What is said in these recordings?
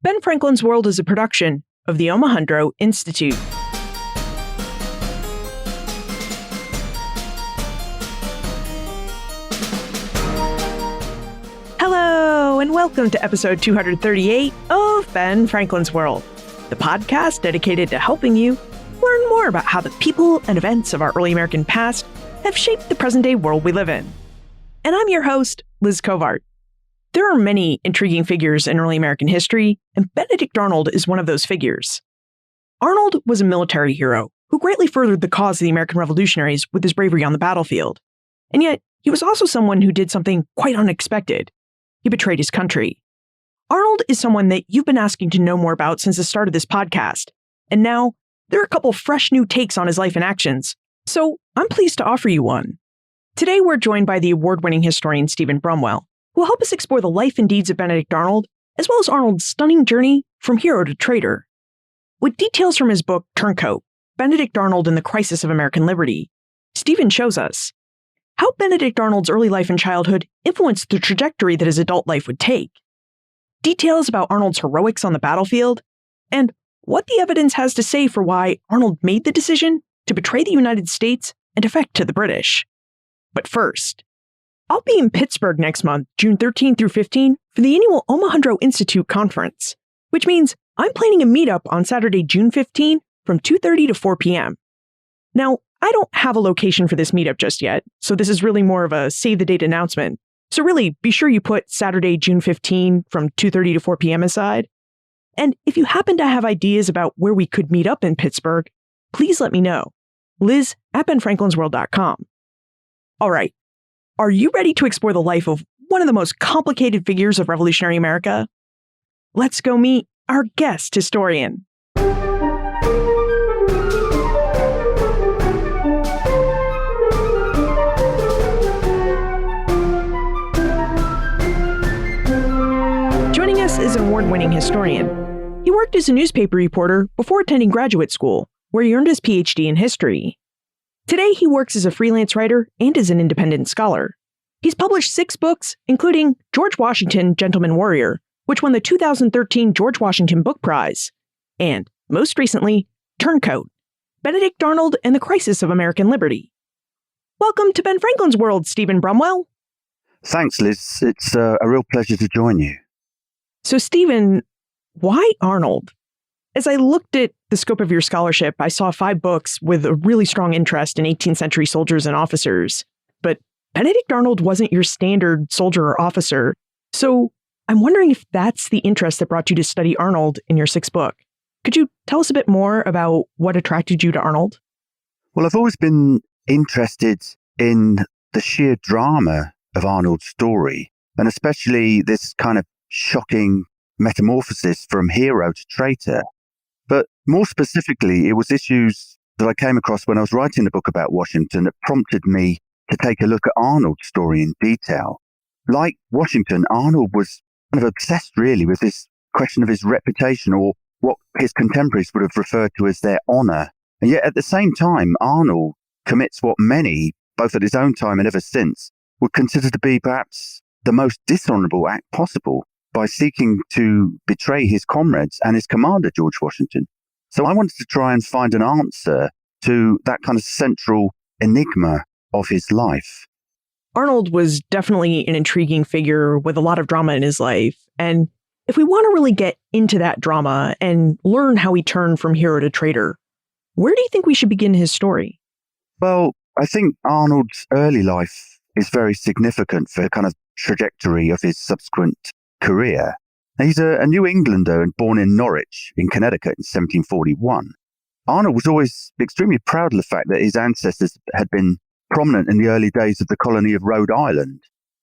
Ben Franklin's World is a production of the Omohundro Institute. Hello, and welcome to episode 238 of Ben Franklin's World, the podcast dedicated to helping you learn more about how the people and events of our early American past have shaped the present-day world we live in. And I'm your host, Liz Covart. There are many intriguing figures in early American history, and Benedict Arnold is one of those figures. Arnold was a military hero who greatly furthered the cause of the American revolutionaries with his bravery on the battlefield. And yet, he was also someone who did something quite unexpected. He betrayed his country. Arnold is someone that you've been asking to know more about since the start of this podcast, and now there are a couple fresh new takes on his life and actions, so I'm pleased to offer you one. Today we're joined by the award-winning historian Stephen Brumwell, who will help us explore the life and deeds of Benedict Arnold, as well as Arnold's stunning journey from hero to traitor. With details from his book, Turncoat, Benedict Arnold and the Crisis of American Liberty, Stephen shows us how Benedict Arnold's early life and childhood influenced the trajectory that his adult life would take, details about Arnold's heroics on the battlefield, and what the evidence has to say for why Arnold made the decision to betray the United States and defect to the British. But first, I'll be in Pittsburgh next month, June 13 through 15, for the annual Omohundro Institute Conference, which means I'm planning a meetup on Saturday, June 15 from 2:30 to 4 p.m. Now, I don't have a location for this meetup just yet, so this is really more of a save-the-date announcement. So really, be sure you put Saturday, June 15 from 2:30 to 4 p.m. aside. And if you happen to have ideas about where we could meet up in Pittsburgh, please let me know. Liz@benfranklinsworld.com. All right. Are you ready to explore the life of one of the most complicated figures of revolutionary America? Let's go meet our guest historian. Joining us is an award-winning historian. He worked as a newspaper reporter before attending graduate school, where he earned his PhD in history. Today, he works as a freelance writer and as an independent scholar. He's published 6 books, including George Washington, Gentleman Warrior, which won the 2013 George Washington Book Prize, and, most recently, Turncoat, Benedict Arnold and the Crisis of American Liberty. Welcome to Ben Franklin's World, Stephen Brumwell. Thanks, Liz. It's a real pleasure to join you. So, Stephen, why Arnold? As I looked at the scope of your scholarship, I saw 5 books with a really strong interest in 18th century soldiers and officers. But Benedict Arnold wasn't your standard soldier or officer. So I'm wondering if that's the interest that brought you to study Arnold in your 6th book. Could you tell us a bit more about what attracted you to Arnold? Well, I've always been interested in the sheer drama of Arnold's story, and especially this kind of shocking metamorphosis from hero to traitor. But more specifically, it was issues that I came across when I was writing the book about Washington that prompted me to take a look at Arnold's story in detail. Like Washington, Arnold was kind of obsessed really with this question of his reputation, or what his contemporaries would have referred to as their honor. And yet at the same time, Arnold commits what many, both at his own time and ever since, would consider to be perhaps the most dishonorable act possible, by seeking to betray his comrades and his commander, George Washington. So I wanted to try and find an answer to that kind of central enigma of his life. Arnold was definitely an intriguing figure with a lot of drama in his life. And if we want to really get into that drama and learn how he turned from hero to traitor, where do you think we should begin his story? Well, I think Arnold's early life is very significant for the kind of trajectory of his subsequent career. Now, he's a New Englander and born in Norwich in Connecticut in 1741. Arnold was always extremely proud of the fact that his ancestors had been prominent in the early days of the colony of Rhode Island.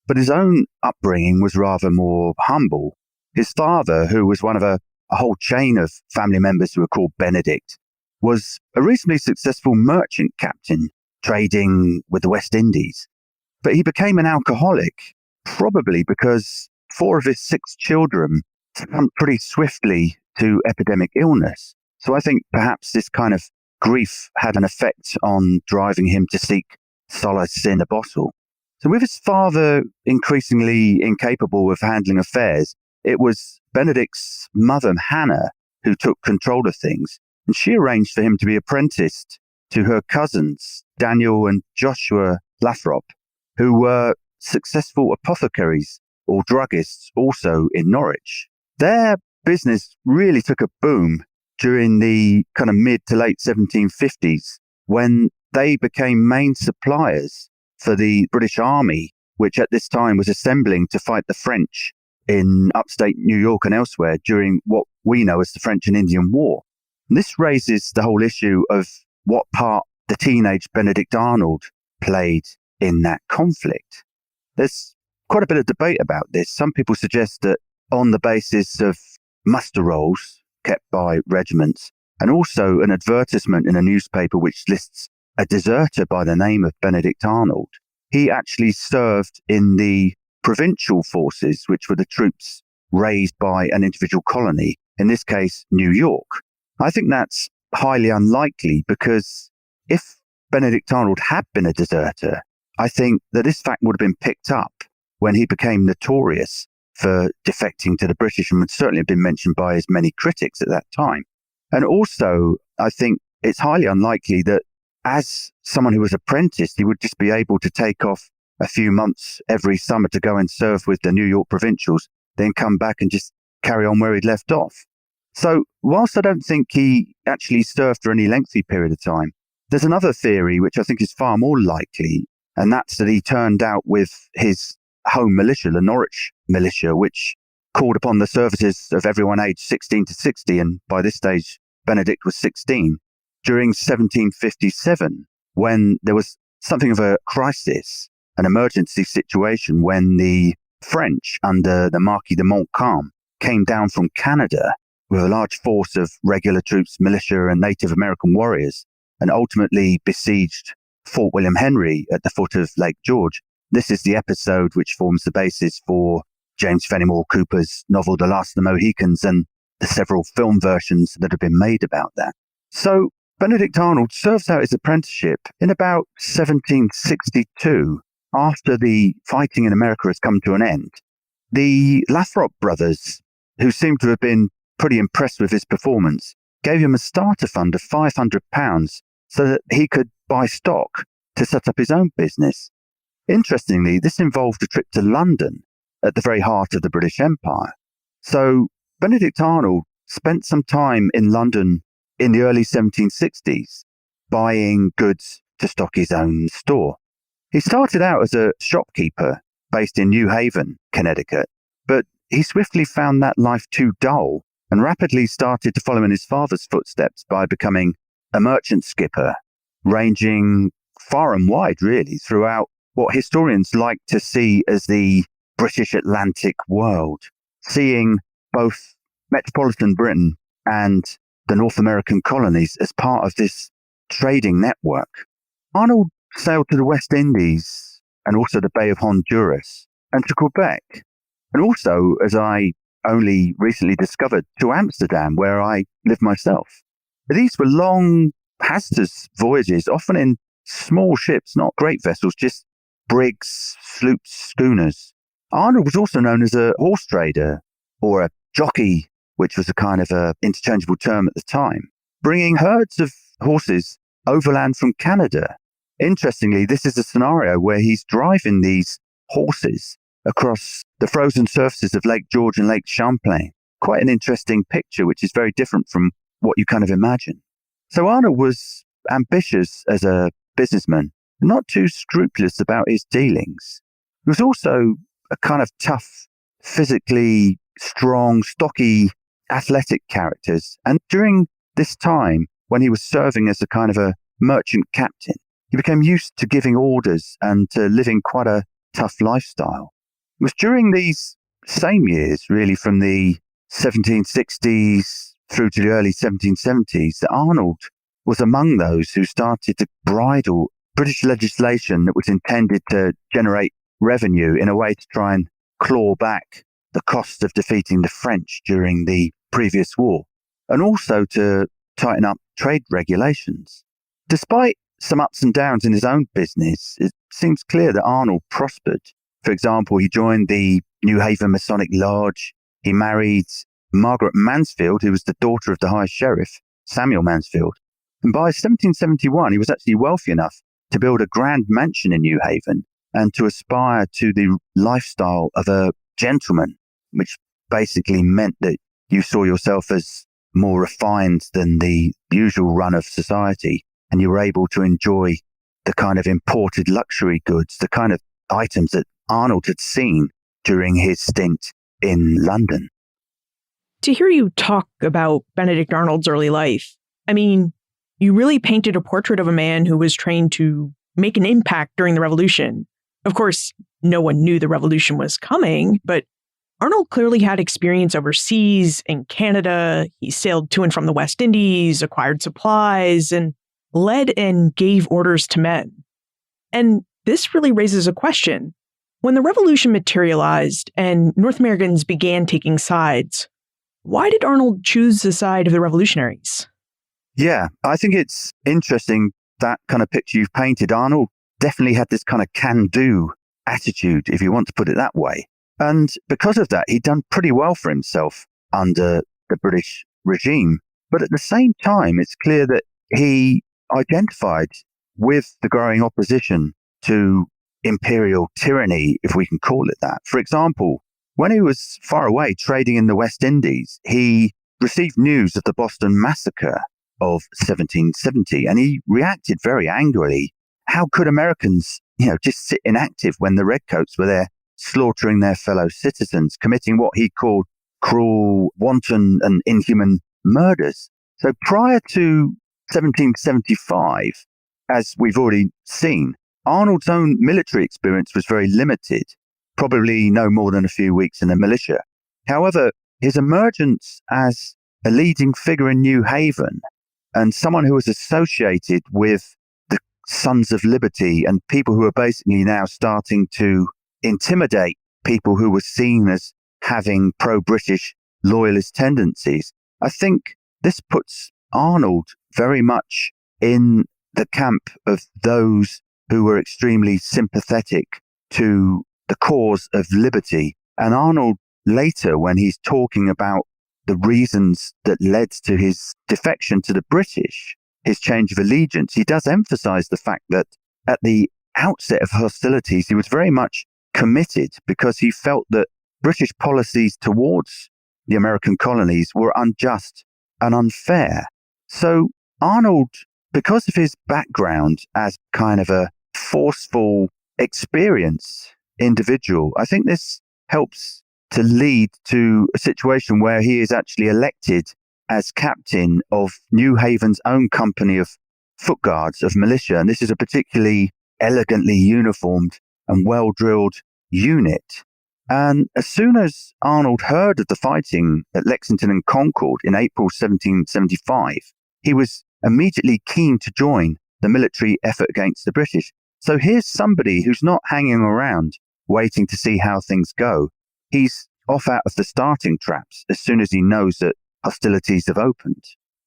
But his own upbringing was rather more humble. His father, who was one of a whole chain of family members who were called Benedict, was a reasonably successful merchant captain trading with the West Indies. But he became an alcoholic, probably because 4 of his 6 children succumbed pretty swiftly to epidemic illness. So I think perhaps this kind of grief had an effect on driving him to seek solace in a bottle. So with his father increasingly incapable of handling affairs, it was Benedict's mother, Hannah, who took control of things, and she arranged for him to be apprenticed to her cousins, Daniel and Joshua Lathrop, who were successful apothecaries or druggists also in Norwich. Their business really took a boom during the kind of mid to late 1750s when they became main suppliers for the British Army, which at this time was assembling to fight the French in upstate New York and elsewhere during what we know as the French and Indian War. And this raises the whole issue of what part the teenage Benedict Arnold played in that conflict. There's quite a bit of debate about this. Some people suggest that on the basis of muster rolls kept by regiments, and also an advertisement in a newspaper which lists a deserter by the name of Benedict Arnold, he actually served in the provincial forces, which were the troops raised by an individual colony, in this case, New York. I think that's highly unlikely because if Benedict Arnold had been a deserter, I think that this fact would have been picked up when he became notorious for defecting to the British and would certainly have been mentioned by his many critics at that time. And also, I think it's highly unlikely that as someone who was apprenticed, he would just be able to take off a few months every summer to go and serve with the New York provincials, then come back and just carry on where he'd left off. So whilst I don't think he actually served for any lengthy period of time, there's another theory which I think is far more likely, and that's that he turned out with his home militia, the Norwich militia, which called upon the services of everyone aged 16 to 60, and by this stage Benedict was 16, during 1757, when there was something of a crisis, an emergency situation, when the French, under the Marquis de Montcalm, came down from Canada with a large force of regular troops, militia and Native American warriors, and ultimately besieged Fort William Henry at the foot of Lake George. This is the episode which forms the basis for James Fenimore Cooper's novel The Last of the Mohicans and the several film versions that have been made about that. So Benedict Arnold serves out his apprenticeship in about 1762, after the fighting in America has come to an end. The Lathrop brothers, who seem to have been pretty impressed with his performance, gave him a starter fund of £500 so that he could buy stock to set up his own business. Interestingly, this involved a trip to London, at the very heart of the British Empire. So Benedict Arnold spent some time in London in the early 1760s, buying goods to stock his own store. He started out as a shopkeeper based in New Haven, Connecticut, but he swiftly found that life too dull and rapidly started to follow in his father's footsteps by becoming a merchant skipper, ranging far and wide, really, throughout what historians like to see as the British Atlantic world, seeing both metropolitan Britain and the North American colonies as part of this trading network. Arnold sailed to the West Indies and also the Bay of Honduras and to Quebec, and also, as I only recently discovered, to Amsterdam, where I live myself. These were long, hazardous voyages, often in small ships, not great vessels, just brigs, sloops, schooners. Arnold was also known as a horse trader, or a jockey, which was a kind of a interchangeable term at the time, bringing herds of horses overland from Canada. Interestingly, this is a scenario where he's driving these horses across the frozen surfaces of Lake George and Lake Champlain. Quite an interesting picture, which is very different from what you kind of imagine. So Arnold was ambitious as a businessman, not too scrupulous about his dealings. He was also a kind of tough, physically strong, stocky, athletic characters. And during this time, when he was serving as a kind of a merchant captain, he became used to giving orders and to living quite a tough lifestyle. It was during these same years, really from the 1760s through to the early 1770s, that Arnold was among those who started to bridle British legislation that was intended to generate revenue in a way to try and claw back the cost of defeating the French during the previous war, and also to tighten up trade regulations. Despite some ups and downs in his own business, it seems clear that Arnold prospered. For example, he joined the New Haven Masonic Lodge, he married Margaret Mansfield, who was the daughter of the High Sheriff, Samuel Mansfield. And by 1771, he was actually wealthy enough to build a grand mansion in New Haven and to aspire to the lifestyle of a gentleman, which basically meant that you saw yourself as more refined than the usual run of society, and you were able to enjoy the kind of imported luxury goods, the kind of items that Arnold had seen during his stint in London. To hear you talk about Benedict Arnold's early life, I mean, you really painted a portrait of a man who was trained to make an impact during the Revolution. Of course, no one knew the Revolution was coming, but Arnold clearly had experience overseas in Canada. He sailed to and from the West Indies, acquired supplies, and led and gave orders to men. And this really raises a question. When the Revolution materialized and North Americans began taking sides, why did Arnold choose the side of the revolutionaries? Yeah, I think it's interesting, that kind of picture you've painted. Arnold definitely had this kind of can-do attitude, if you want to put it that way. And because of that, he'd done pretty well for himself under the British regime. But at the same time, it's clear that he identified with the growing opposition to imperial tyranny, if we can call it that. For example, when he was far away trading in the West Indies, he received news of the Boston Massacre of 1770, and he reacted very angrily. How could Americans, just sit inactive when the Redcoats were there slaughtering their fellow citizens, committing what he called cruel, wanton, and inhuman murders? So prior to 1775, as we've already seen, Arnold's own military experience was very limited, probably no more than a few weeks in the militia. However, his emergence as a leading figure in New Haven and someone who was associated with the Sons of Liberty and people who are basically now starting to intimidate people who were seen as having pro-British loyalist tendencies, I think this puts Arnold very much in the camp of those who were extremely sympathetic to the cause of liberty. And Arnold later, when he's talking about the reasons that led to his defection to the British, his change of allegiance, he does emphasize the fact that at the outset of hostilities, he was very much committed because he felt that British policies towards the American colonies were unjust and unfair. So Arnold, because of his background as kind of a forceful, experienced individual, I think this helps to lead to a situation where he is actually elected as captain of New Haven's own company of foot guards, of militia. And this is a particularly elegantly uniformed and well-drilled unit. And as soon as Arnold heard of the fighting at Lexington and Concord in April 1775, he was immediately keen to join the military effort against the British. So here's somebody who's not hanging around waiting to see how things go. He's off out of the starting traps as soon as he knows that hostilities have opened.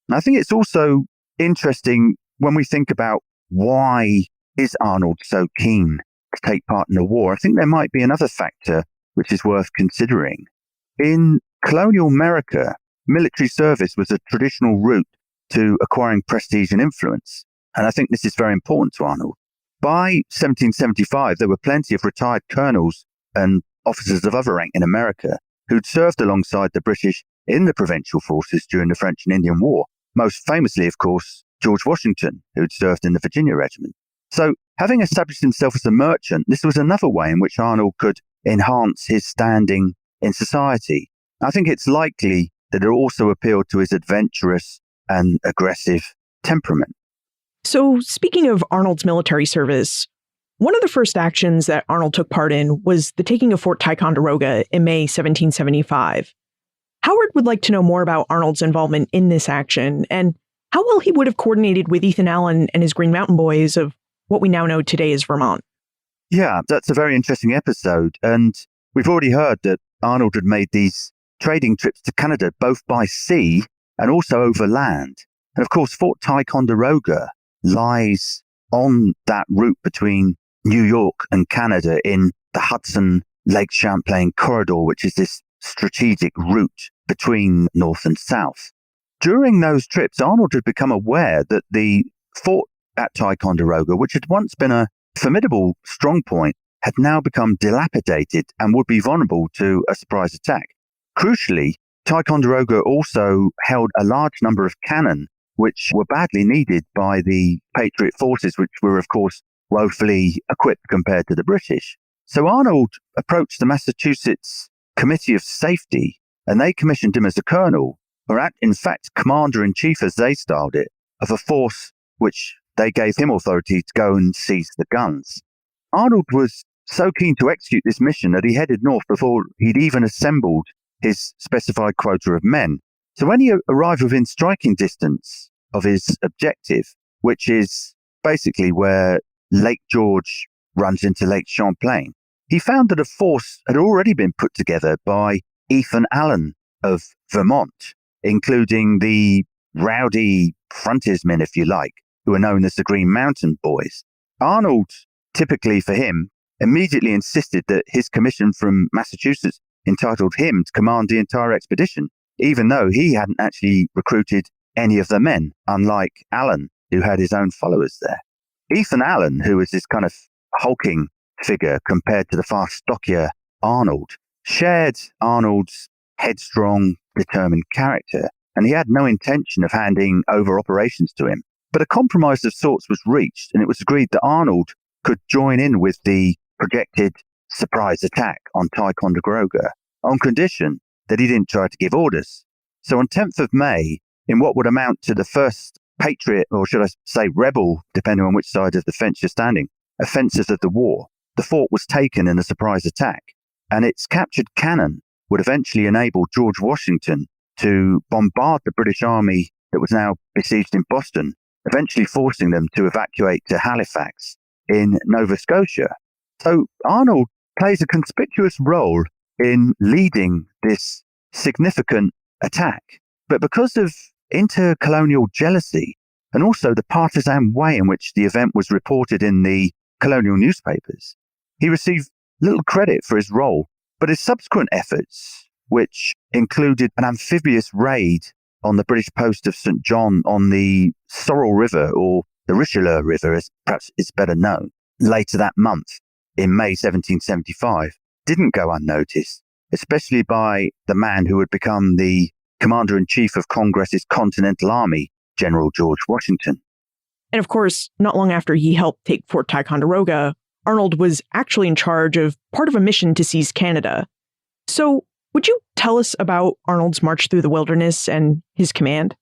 And I think it's also interesting when we think about why is Arnold so keen to take part in the war. I think there might be another factor which is worth considering. In colonial America, military service was a traditional route to acquiring prestige and influence. And I think this is very important to Arnold. By 1775, there were plenty of retired colonels and officers of other rank in America who'd served alongside the British in the provincial forces during the French and Indian War. Most famously, of course, George Washington, who'd served in the Virginia Regiment. So having established himself as a merchant, this was another way in which Arnold could enhance his standing in society. I think it's likely that it also appealed to his adventurous and aggressive temperament. So speaking of Arnold's military service, one of the first actions that Arnold took part in was the taking of Fort Ticonderoga in May 1775. Howard would like to know more about Arnold's involvement in this action and how well he would have coordinated with Ethan Allen and his Green Mountain Boys of what we now know today as Vermont. Yeah, that's a very interesting episode. And we've already heard that Arnold had made these trading trips to Canada, both by sea and also over land. And of course, Fort Ticonderoga lies on that route between New York and Canada in the Hudson Lake Champlain corridor, which is this strategic route between North and South. During those trips, Arnold had become aware that the fort at Ticonderoga, which had once been a formidable strongpoint, had now become dilapidated and would be vulnerable to a surprise attack. Crucially, Ticonderoga also held a large number of cannon, which were badly needed by the Patriot forces, which were, of course, woefully equipped compared to the British. So Arnold approached the Massachusetts Committee of Safety, and they commissioned him as a colonel, or in fact, commander-in-chief, as they styled it, of a force which they gave him authority to go and seize the guns. Arnold was so keen to execute this mission that he headed north before he'd even assembled his specified quota of men. So when he arrived within striking distance of his objective, which is basically where Lake George runs into Lake Champlain, he found that a force had already been put together by Ethan Allen of Vermont, including the rowdy frontiersmen, if you like, who are known as the Green Mountain Boys. Arnold, typically for him, immediately insisted that his commission from Massachusetts entitled him to command the entire expedition, even though he hadn't actually recruited any of the men, unlike Allen, who had his own followers there. Ethan Allen, who was this kind of hulking figure compared to the far stockier Arnold, shared Arnold's headstrong, determined character, and he had no intention of handing over operations to him. But a compromise of sorts was reached, and it was agreed that Arnold could join in with the projected surprise attack on Ticonderoga on condition that he didn't try to give orders. So on 10th of May, in what would amount to the first Patriot, or should I say rebel, depending on which side of the fence you're standing, offensive of the war, the fort was taken in a surprise attack, and its captured cannon would eventually enable George Washington to bombard the British army that was now besieged in Boston, eventually forcing them to evacuate to Halifax in Nova Scotia. So Arnold plays a conspicuous role in leading this significant attack. But because of intercolonial jealousy and also the partisan way in which the event was reported in the colonial newspapers, he received little credit for his role. But his subsequent efforts, which included an amphibious raid on the British post of St. John on the Sorrel River, or the Richelieu River, as perhaps it's better known, later that month, in May 1775, didn't go unnoticed, especially by the man who would become the Commander-in-Chief of Congress's Continental Army, General George Washington. And of course, not long after he helped take Fort Ticonderoga, Arnold was actually in charge of part of a mission to seize Canada. So, would you tell us about Arnold's march through the wilderness and his command?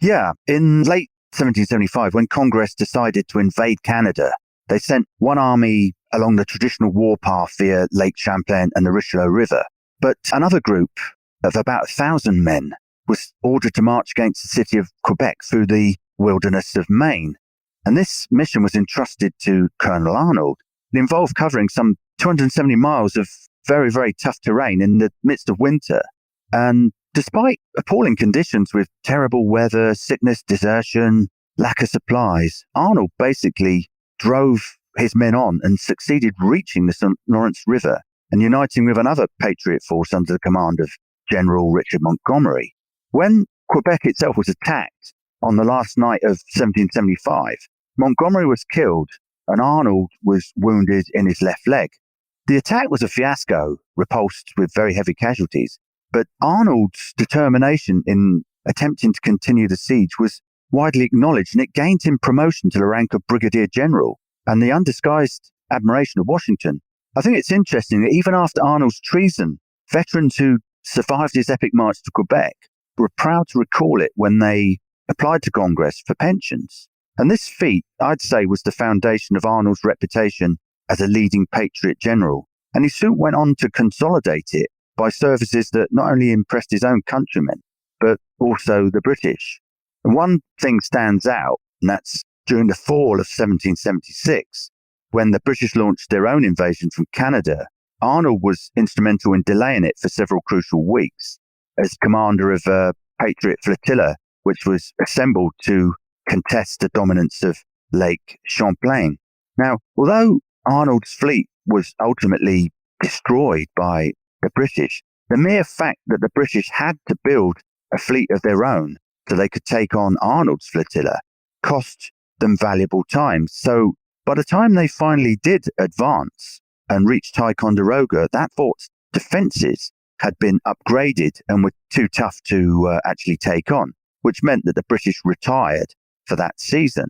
Yeah, in late 1775, when Congress decided to invade Canada, they sent one army along the traditional warpath via Lake Champlain and the Richelieu River, but another group of about 1,000 men was ordered to march against the city of Quebec through the wilderness of Maine. And this mission was entrusted to Colonel Arnold. It involved covering some 270 miles of very, very tough terrain in the midst of winter. And despite appalling conditions with terrible weather, sickness, desertion, lack of supplies, Arnold basically drove his men on and succeeded reaching the St. Lawrence River and uniting with another Patriot force under the command of General Richard Montgomery. When Quebec itself was attacked on the last night of 1775, Montgomery was killed and Arnold was wounded in his left leg. The attack was a fiasco, repulsed with very heavy casualties, but Arnold's determination in attempting to continue the siege was widely acknowledged, and it gained him promotion to the rank of Brigadier General and the undisguised admiration of Washington. I think it's interesting that even after Arnold's treason, veterans who survived his epic march to Quebec were proud to recall it when they applied to Congress for pensions. And this feat, I'd say, was the foundation of Arnold's reputation as a leading Patriot general. And he soon went on to consolidate it by services that not only impressed his own countrymen, but also the British. And one thing stands out, and that's during the fall of 1776, when the British launched their own invasion from Canada. Arnold was instrumental in delaying it for several crucial weeks as commander of a Patriot flotilla, which was assembled to contest the dominance of Lake Champlain. Now, although Arnold's fleet was ultimately destroyed by the British, The mere fact that the British had to build a fleet of their own so they could take on Arnold's flotilla cost them valuable time. So by the time they finally did advance and reach Ticonderoga, that fort's defences had been upgraded and were too tough to actually take on, which meant that the British retired for that season.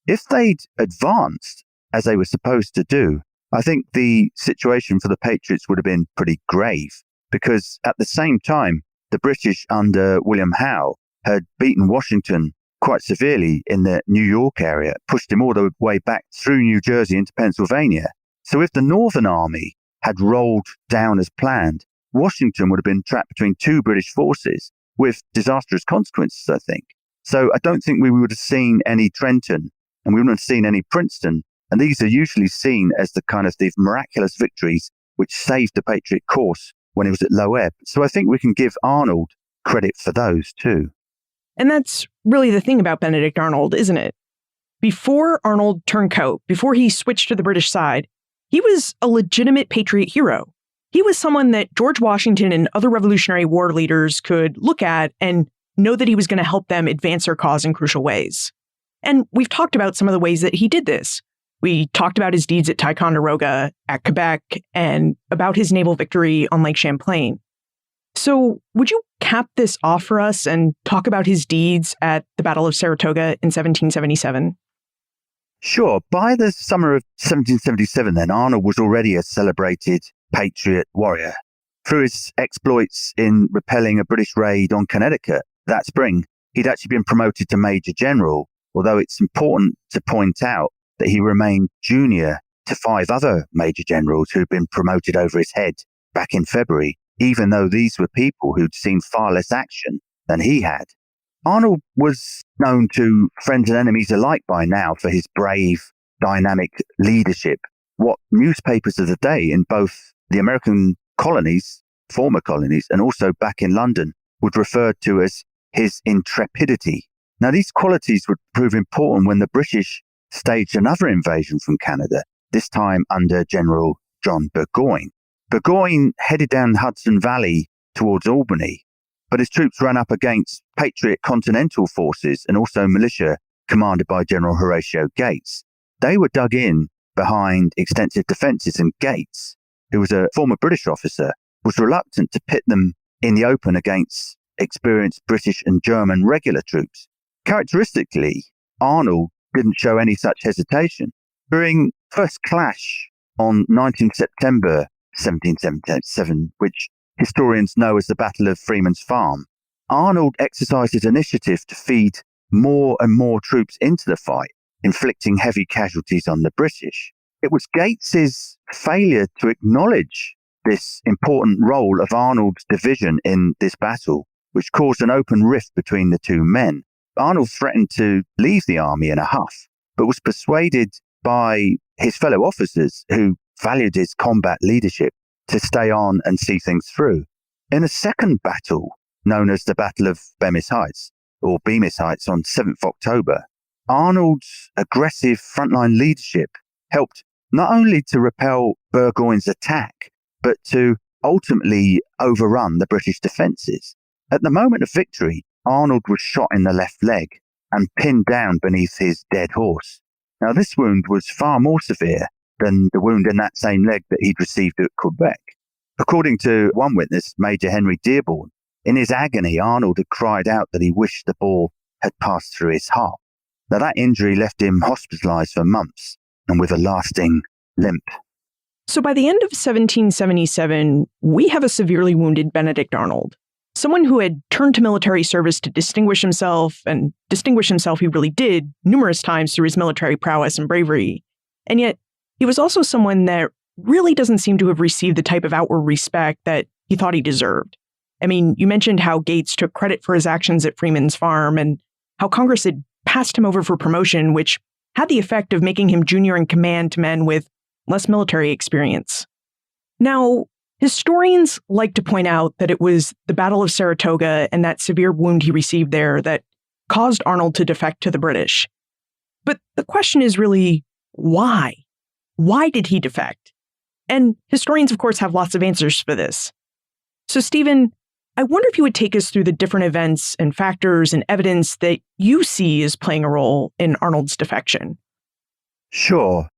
If they'd advanced as they were supposed to do, I think the situation for the Patriots would have been pretty grave, because at the same time, the British under William Howe had beaten Washington quite severely in the New York area, pushed him all the way back through New Jersey into Pennsylvania. So if the Northern Army had rolled down as planned, Washington would have been trapped between two British forces with disastrous consequences, I think. So I don't think we would have seen any Trenton, and we wouldn't have seen any Princeton. And these are usually seen as the kind of the miraculous victories which saved the Patriot course when it was at low ebb. So I think we can give Arnold credit for those too. And that's really the thing about Benedict Arnold, isn't it? Before Arnold turned coat, before he switched to the British side, he was a legitimate Patriot hero. He was someone that George Washington and other Revolutionary War leaders could look at and know that he was going to help them advance their cause in crucial ways. And we've talked about some of the ways that he did this. We talked about his deeds at Ticonderoga, at Quebec, and about his naval victory on Lake Champlain. So would you cap this off for us and talk about his deeds at the Battle of Saratoga in 1777? Sure. By the summer of 1777, then, Arnold was already a celebrated Patriot warrior. Through his exploits in repelling a British raid on Connecticut that spring, he'd actually been promoted to Major General, although it's important to point out that he remained junior to 5 other Major Generals who'd been promoted over his head back in February, even though these were people who'd seen far less action than he had. Arnold was known to friends and enemies alike by now for his brave, dynamic leadership. What newspapers of the day in both the American colonies, former colonies, and also back in London would refer to as his intrepidity. Now, these qualities would prove important when the British staged another invasion from Canada, this time under General John Burgoyne. Burgoyne headed down the Hudson Valley towards Albany, but his troops ran up against Patriot Continental forces and also militia commanded by General Horatio Gates. They were dug in behind extensive defences, and Gates, who was a former British officer, was reluctant to pit them in the open against experienced British and German regular troops. Characteristically, Arnold didn't show any such hesitation. During first clash on 19 September 1777, which historians know as the Battle of Freeman's Farm, Arnold exercised his initiative to feed more and more troops into the fight, inflicting heavy casualties on the British. It was Gates's failure to acknowledge this important role of Arnold's division in this battle, which caused an open rift between the two men. Arnold threatened to leave the army in a huff, but was persuaded by his fellow officers who valued his combat leadership to stay on and see things through. In a second battle, known as the Battle of Bemis Heights, or Bemis Heights on 7th October, Arnold's aggressive frontline leadership helped not only to repel Burgoyne's attack, but to ultimately overrun the British defences. At the moment of victory, Arnold was shot in the left leg and pinned down beneath his dead horse. Now, this wound was far more severe than the wound in that same leg that he'd received at Quebec. According to one witness, Major Henry Dearborn, in his agony, Arnold had cried out that he wished the ball had passed through his heart. Now, that injury left him hospitalised for months and with a lasting limp. So by the end of 1777, we have a severely wounded Benedict Arnold, someone who had turned to military service to distinguish himself, and distinguish himself he really did numerous times through his military prowess and bravery. And yet, he was also someone that really doesn't seem to have received the type of outward respect that he thought he deserved. I mean, you mentioned how Gates took credit for his actions at Freeman's Farm and how Congress had passed him over for promotion, which had the effect of making him junior in command to men with less military experience. Now, historians like to point out that it was the Battle of Saratoga and that severe wound he received there that caused Arnold to defect to the British. But the question is really, why? Why did he defect? And historians, of course, have lots of answers for this. So, Stephen, I wonder if you would take us through the different events and factors and evidence that you see as playing a role in Arnold's defection. Sure.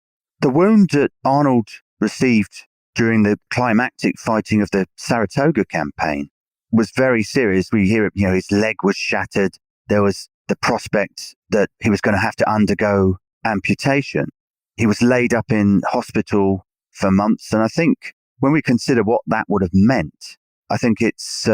The wound that Arnold received during the climactic fighting of the Saratoga campaign was very serious. We hear it, his leg was shattered. There was the prospect that he was going to have to undergo amputation. He was laid up in hospital for months. And I think when we consider what that would have meant, I think it's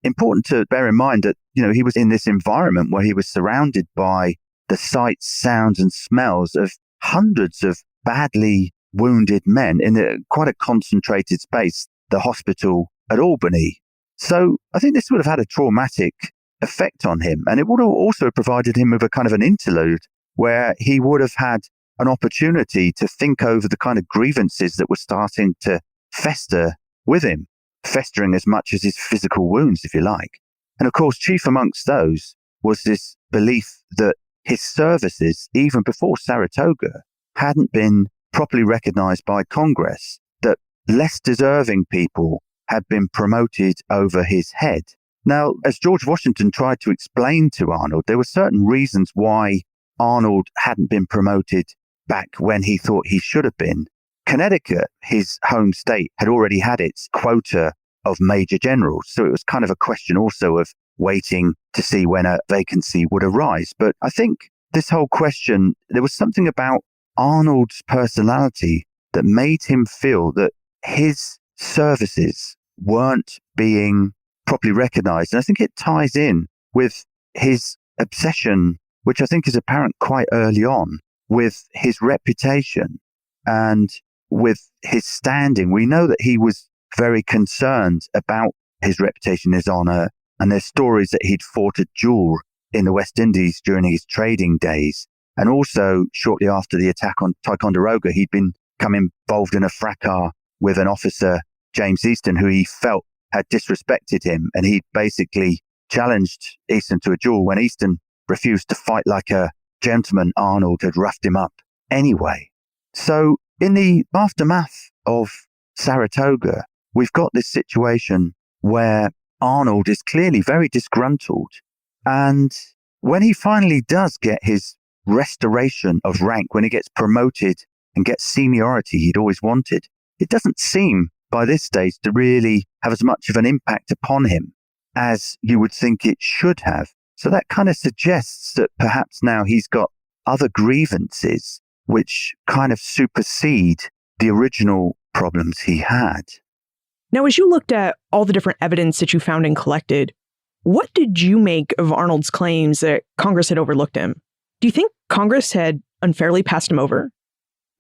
important to bear in mind that, he was in this environment where he was surrounded by the sights, sounds and smells of hundreds of badly wounded men in quite a concentrated space, the hospital at Albany. So I think this would have had a traumatic effect on him. And it would have also provided him with a kind of an interlude where he would have had an opportunity to think over the kind of grievances that were starting to fester with him, festering as much as his physical wounds, if you like. And of course, chief amongst those was this belief that his services, even before Saratoga, hadn't been properly recognized by Congress, that less deserving people had been promoted over his head. Now, as George Washington tried to explain to Arnold, there were certain reasons why Arnold hadn't been promoted back when he thought he should have been. Connecticut, his home state, had already had its quota of major generals. So it was kind of a question also of waiting to see when a vacancy would arise. But I think this whole question, there was something about Arnold's personality that made him feel that his services weren't being properly recognized. And I think it ties in with his obsession, which I think is apparent quite early on, with his reputation and with his standing. We know that he was very concerned about his reputation, his honor, and there's stories that he'd fought a duel in the West Indies during his trading days. And also, shortly after the attack on Ticonderoga, he'd become involved in a fracas with an officer, James Easton, who he felt had disrespected him. And he basically challenged Easton to a duel. When Easton refused to fight like a gentleman, Arnold had roughed him up anyway. So in the aftermath of Saratoga, we've got this situation where Arnold is clearly very disgruntled. And when he finally does get his restoration of rank, when he gets promoted and gets seniority he'd always wanted, it doesn't seem by this stage to really have as much of an impact upon him as you would think it should have. So that kind of suggests that perhaps now he's got other grievances which kind of supersede the original problems he had. Now, as you looked at all the different evidence that you found and collected, what did you make of Arnold's claims that Congress had overlooked him? Do you think Congress had unfairly passed him over?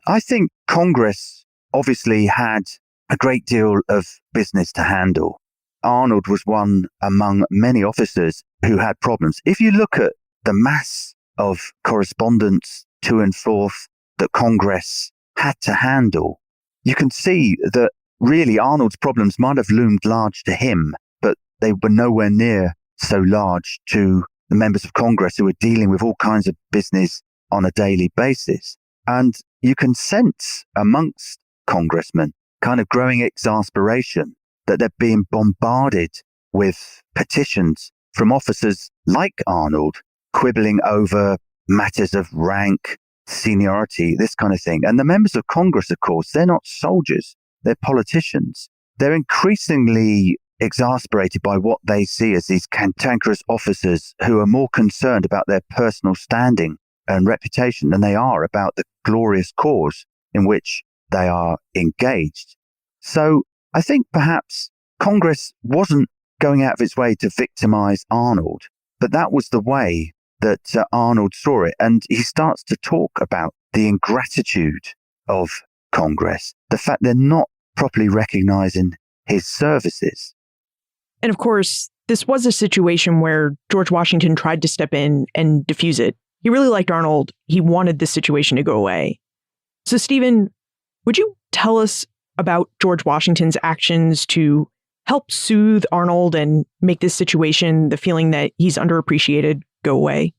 I think Congress obviously had a great deal of business to handle. Arnold was one among many officers who had problems. If you look at the mass of correspondence to and forth that Congress had to handle, you can see that really Arnold's problems might have loomed large to him, but they were nowhere near so large to the members of Congress who were dealing with all kinds of business on a daily basis. And you can sense amongst congressmen kind of growing exasperation that they're being bombarded with petitions from officers like Arnold, quibbling over matters of rank, seniority, this kind of thing. And the members of Congress, of course, they're not soldiers, they're politicians. They're increasingly exasperated by what they see as these cantankerous officers who are more concerned about their personal standing and reputation than they are about the glorious cause in which they are engaged. So I think perhaps Congress wasn't going out of its way to victimize Arnold, but that was the way that Arnold saw it. And he starts to talk about the ingratitude of Congress, the fact they're not properly recognizing his services. And of course, this was a situation where George Washington tried to step in and diffuse it. He really liked Arnold. He wanted this situation to go away. So, Stephen, would you tell us about George Washington's actions to help soothe Arnold and make this situation, the feeling that he's underappreciated, go away?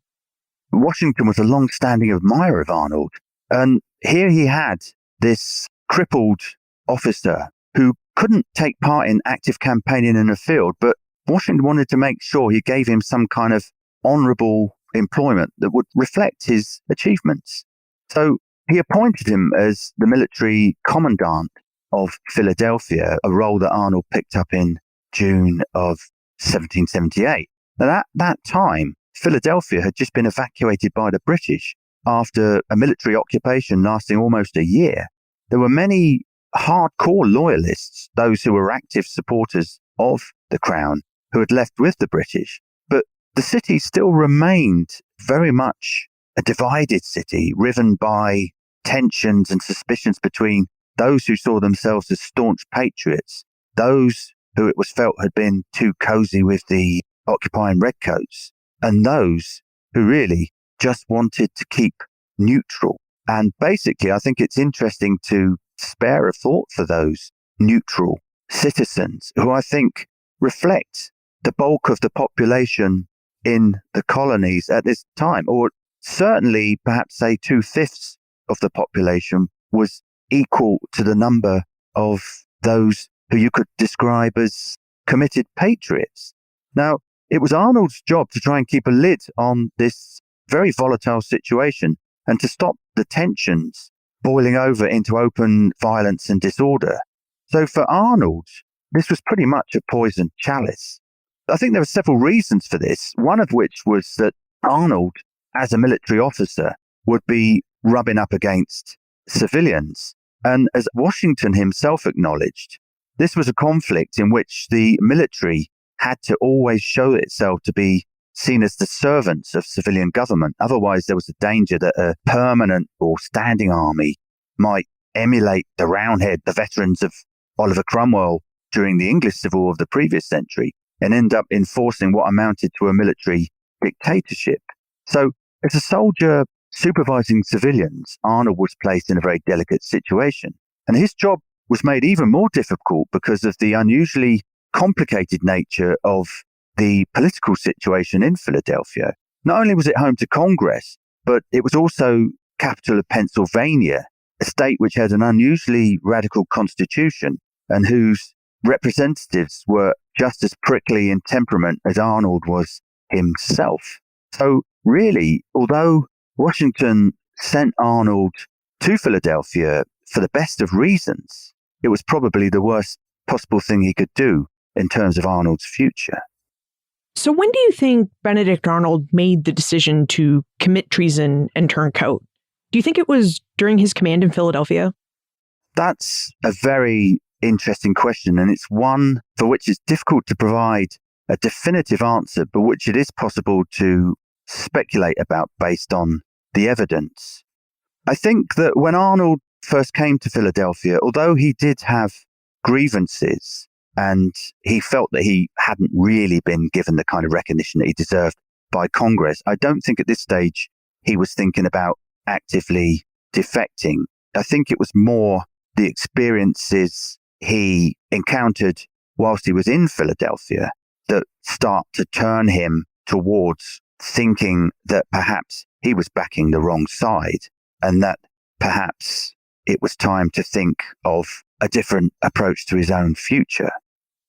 Washington was a long-standing admirer of Arnold. And here he had this crippled officer who couldn't take part in active campaigning in the field, but Washington wanted to make sure he gave him some kind of honourable employment that would reflect his achievements. So he appointed him as the military commandant of Philadelphia, a role that Arnold picked up in June of 1778. Now, at that time, Philadelphia had just been evacuated by the British after a military occupation lasting almost a year. There were many hardcore loyalists, those who were active supporters of the Crown, who had left with the British. But the city still remained very much a divided city, riven by tensions and suspicions between those who saw themselves as staunch patriots, those who it was felt had been too cozy with the occupying redcoats, and those who really just wanted to keep neutral. And basically, I think it's interesting to spare a thought for those neutral citizens who I think reflect the bulk of the population in the colonies at this time, or certainly perhaps say 2/5 of the population was equal to the number of those who you could describe as committed patriots. Now, it was Arnold's job to try and keep a lid on this very volatile situation and to stop the tensions boiling over into open violence and disorder. So for Arnold, this was pretty much a poisoned chalice. I think there were several reasons for this, one of which was that Arnold, as a military officer, would be rubbing up against civilians. And as Washington himself acknowledged, this was a conflict in which the military had to always show itself to be seen as the servants of civilian government. Otherwise, there was a danger that a permanent or standing army might emulate the Roundhead, the veterans of Oliver Cromwell during the English Civil War of the previous century, and end up enforcing what amounted to a military dictatorship. So, as a soldier supervising civilians, Arnold was placed in a very delicate situation. And his job was made even more difficult because of the unusually complicated nature of the political situation in Philadelphia. Not only was it home to Congress, but it was also capital of Pennsylvania, a state which had an unusually radical constitution and whose representatives were just as prickly in temperament as Arnold was himself. So really, although Washington sent Arnold to Philadelphia for the best of reasons, it was probably the worst possible thing he could do in terms of Arnold's future. So when do you think Benedict Arnold made the decision to commit treason and turn coat? Do you think it was during his command in Philadelphia? That's a very interesting question, and it's one for which it's difficult to provide a definitive answer, but which it is possible to speculate about based on the evidence. I think that when Arnold first came to Philadelphia, although he did have grievances and he felt that he hadn't really been given the kind of recognition that he deserved by Congress, I don't think at this stage he was thinking about actively defecting. I think it was more the experiences he encountered whilst he was in Philadelphia that start to turn him towards thinking that perhaps he was backing the wrong side and that perhaps it was time to think of a different approach to his own future.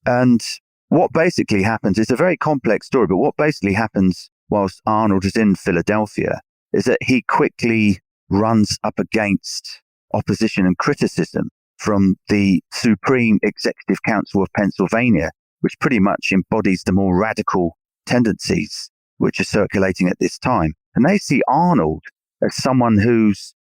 And what basically happens, it's a very complex story, but what basically happens whilst Arnold is in Philadelphia is that he quickly runs up against opposition and criticism from the Supreme Executive Council of Pennsylvania, which pretty much embodies the more radical tendencies which are circulating at this time. And they see Arnold as someone who's,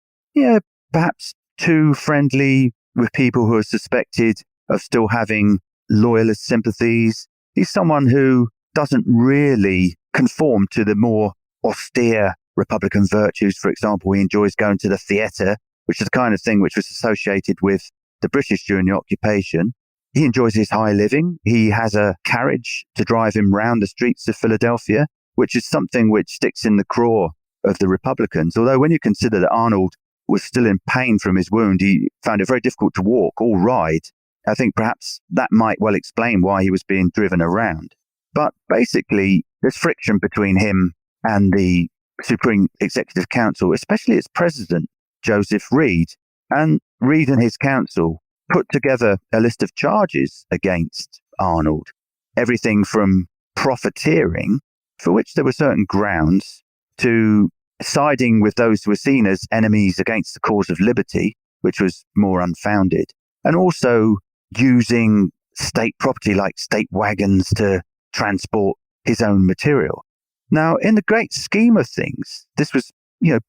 perhaps too friendly with people who are suspected of still having loyalist sympathies. He's someone who doesn't really conform to the more austere Republican virtues. For example, he enjoys going to the theatre, which is the kind of thing which was associated with the British during the occupation. He enjoys his high living. He has a carriage to drive him round the streets of Philadelphia, which is something which sticks in the craw of the Republicans. Although when you consider that Arnold was still in pain from his wound, he found it very difficult to walk or ride. I think perhaps that might well explain why he was being driven around. But basically, there's friction between him and the Supreme Executive Council, especially its president, Joseph Reed. And Reed and his council put together a list of charges against Arnold. Everything from profiteering, for which there were certain grounds, to siding with those who were seen as enemies against the cause of liberty, which was more unfounded, and also using state property like state wagons to transport his own material. Now, in the great scheme of things, this was,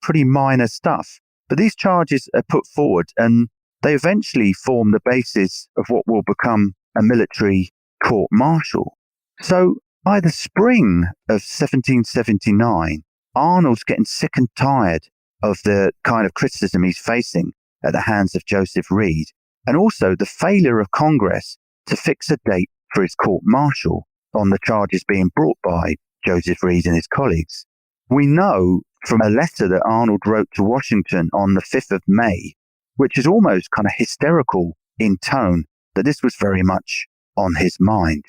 pretty minor stuff. But these charges are put forward and they eventually form the basis of what will become a military court-martial. So by the spring of 1779, Arnold's getting sick and tired of the kind of criticism he's facing at the hands of Joseph Reed, and also the failure of Congress to fix a date for his court-martial on the charges being brought by Joseph Reed and his colleagues. We know from a letter that Arnold wrote to Washington on the 5th of May, which is almost kind of hysterical in tone, that this was very much on his mind.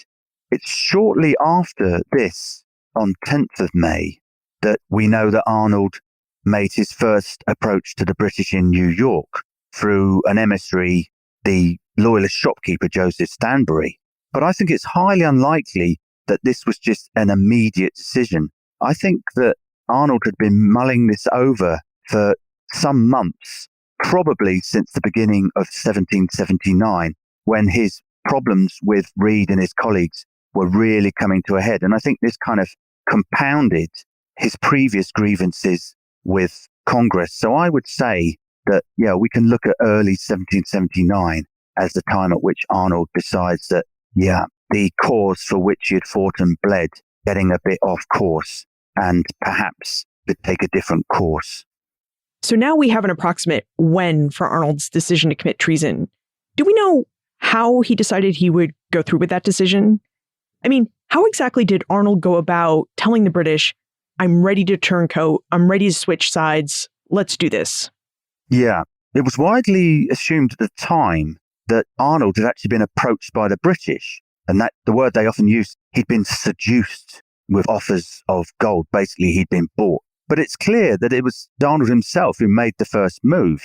It's shortly after this, on 10th of May, that we know that Arnold made his first approach to the British in New York through an emissary, the loyalist shopkeeper Joseph Stanbury. But I think it's highly unlikely that this was just an immediate decision. I think that Arnold had been mulling this over for some months, probably since the beginning of 1779, when his problems with Reed and his colleagues were really coming to a head. And I think this kind of compounded his previous grievances with Congress. So I would say that, we can look at early 1779 as the time at which Arnold decides that, the cause for which he had fought and bled getting a bit off course and perhaps to take a different course. So now we have an approximate when for Arnold's decision to commit treason. Do we know how he decided he would go through with that decision? I mean, how exactly did Arnold go about telling the British, I'm ready to turncoat, I'm ready to switch sides, let's do this? Yeah, it was widely assumed at the time that Arnold had actually been approached by the British, and that the word they often used, he'd been seduced with offers of gold. Basically, he'd been bought. But it's clear that it was Arnold himself who made the first move.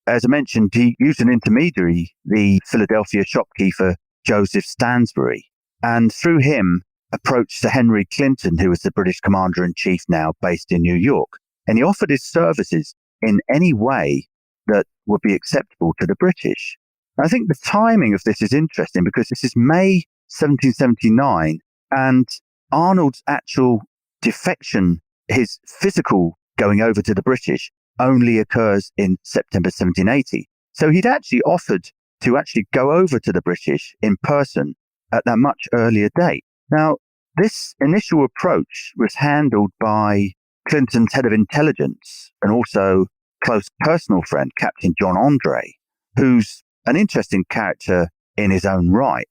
As I mentioned, he used an intermediary, the Philadelphia shopkeeper Joseph Stansbury, and through him approached Sir Henry Clinton, who was the British commander-in-chief now based in New York. And he offered his services in any way that would be acceptable to the British. I think the timing of this is interesting because this is May 1779, and Arnold's actual defection, his physical going over to the British, only occurs in September 1780. So he'd actually offered to actually go over to the British in person at that much earlier date. Now, this initial approach was handled by Clinton's head of intelligence and also close personal friend, Captain John Andre, who's an interesting character in his own right.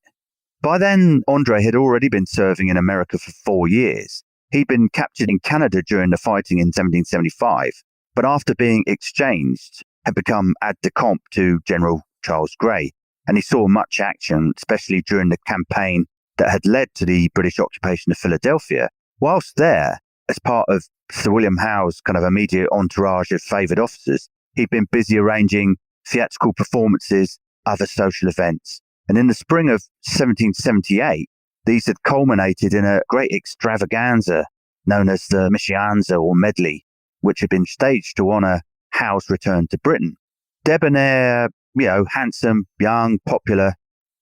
By then, Andre had already been serving in America for 4 years. He'd been captured in Canada during the fighting in 1775, but after being exchanged, had become aide-de-camp to General Charles Grey, and he saw much action, especially during the campaign that had led to the British occupation of Philadelphia. Whilst there, as part of Sir William Howe's kind of immediate entourage of favoured officers, he'd been busy arranging theatrical performances, other social events. And in the spring of 1778, these had culminated in a great extravaganza known as the Mischianza or Medley, which had been staged to honour Howe's return to Britain. Debonair, handsome, young, popular,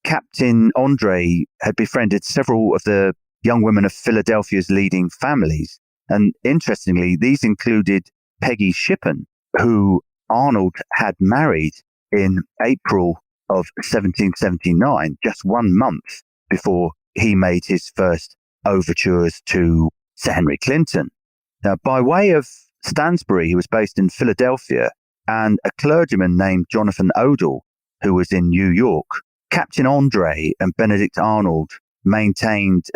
Captain Andre had befriended several of the young women of Philadelphia's leading families. And interestingly, these included Peggy Shippen, who Arnold had married in April of 1779, just 1 month before he made his first overtures to Sir Henry Clinton. Now, by way of Stansbury, who was based in Philadelphia, and a clergyman named Jonathan Odell, who was in New York, Captain Andre and Benedict Arnold maintained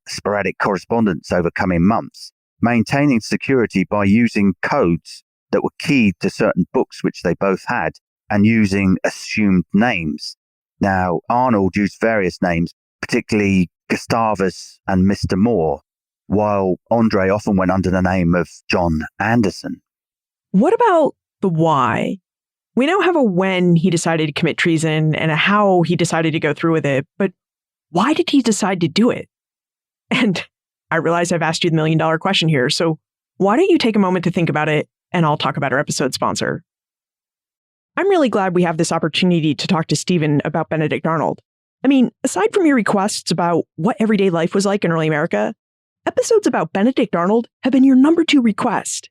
sporadic correspondence over coming months, maintaining security by using codes that were keyed to certain books which they both had and using assumed names. Now, Arnold used various names, particularly Gustavus and Mr. Moore, while Andre often went under the name of John Anderson. What about the why? We now have a when he decided to commit treason and a how he decided to go through with it, but why did he decide to do it? And I realize I've asked you the $1,000,000 question here, so why don't you take a moment to think about it, and I'll talk about our episode sponsor. I'm really glad we have this opportunity to talk to Stephen about Benedict Arnold. I mean, aside from your requests about what everyday life was like in early America, episodes about Benedict Arnold have been your number 2 request.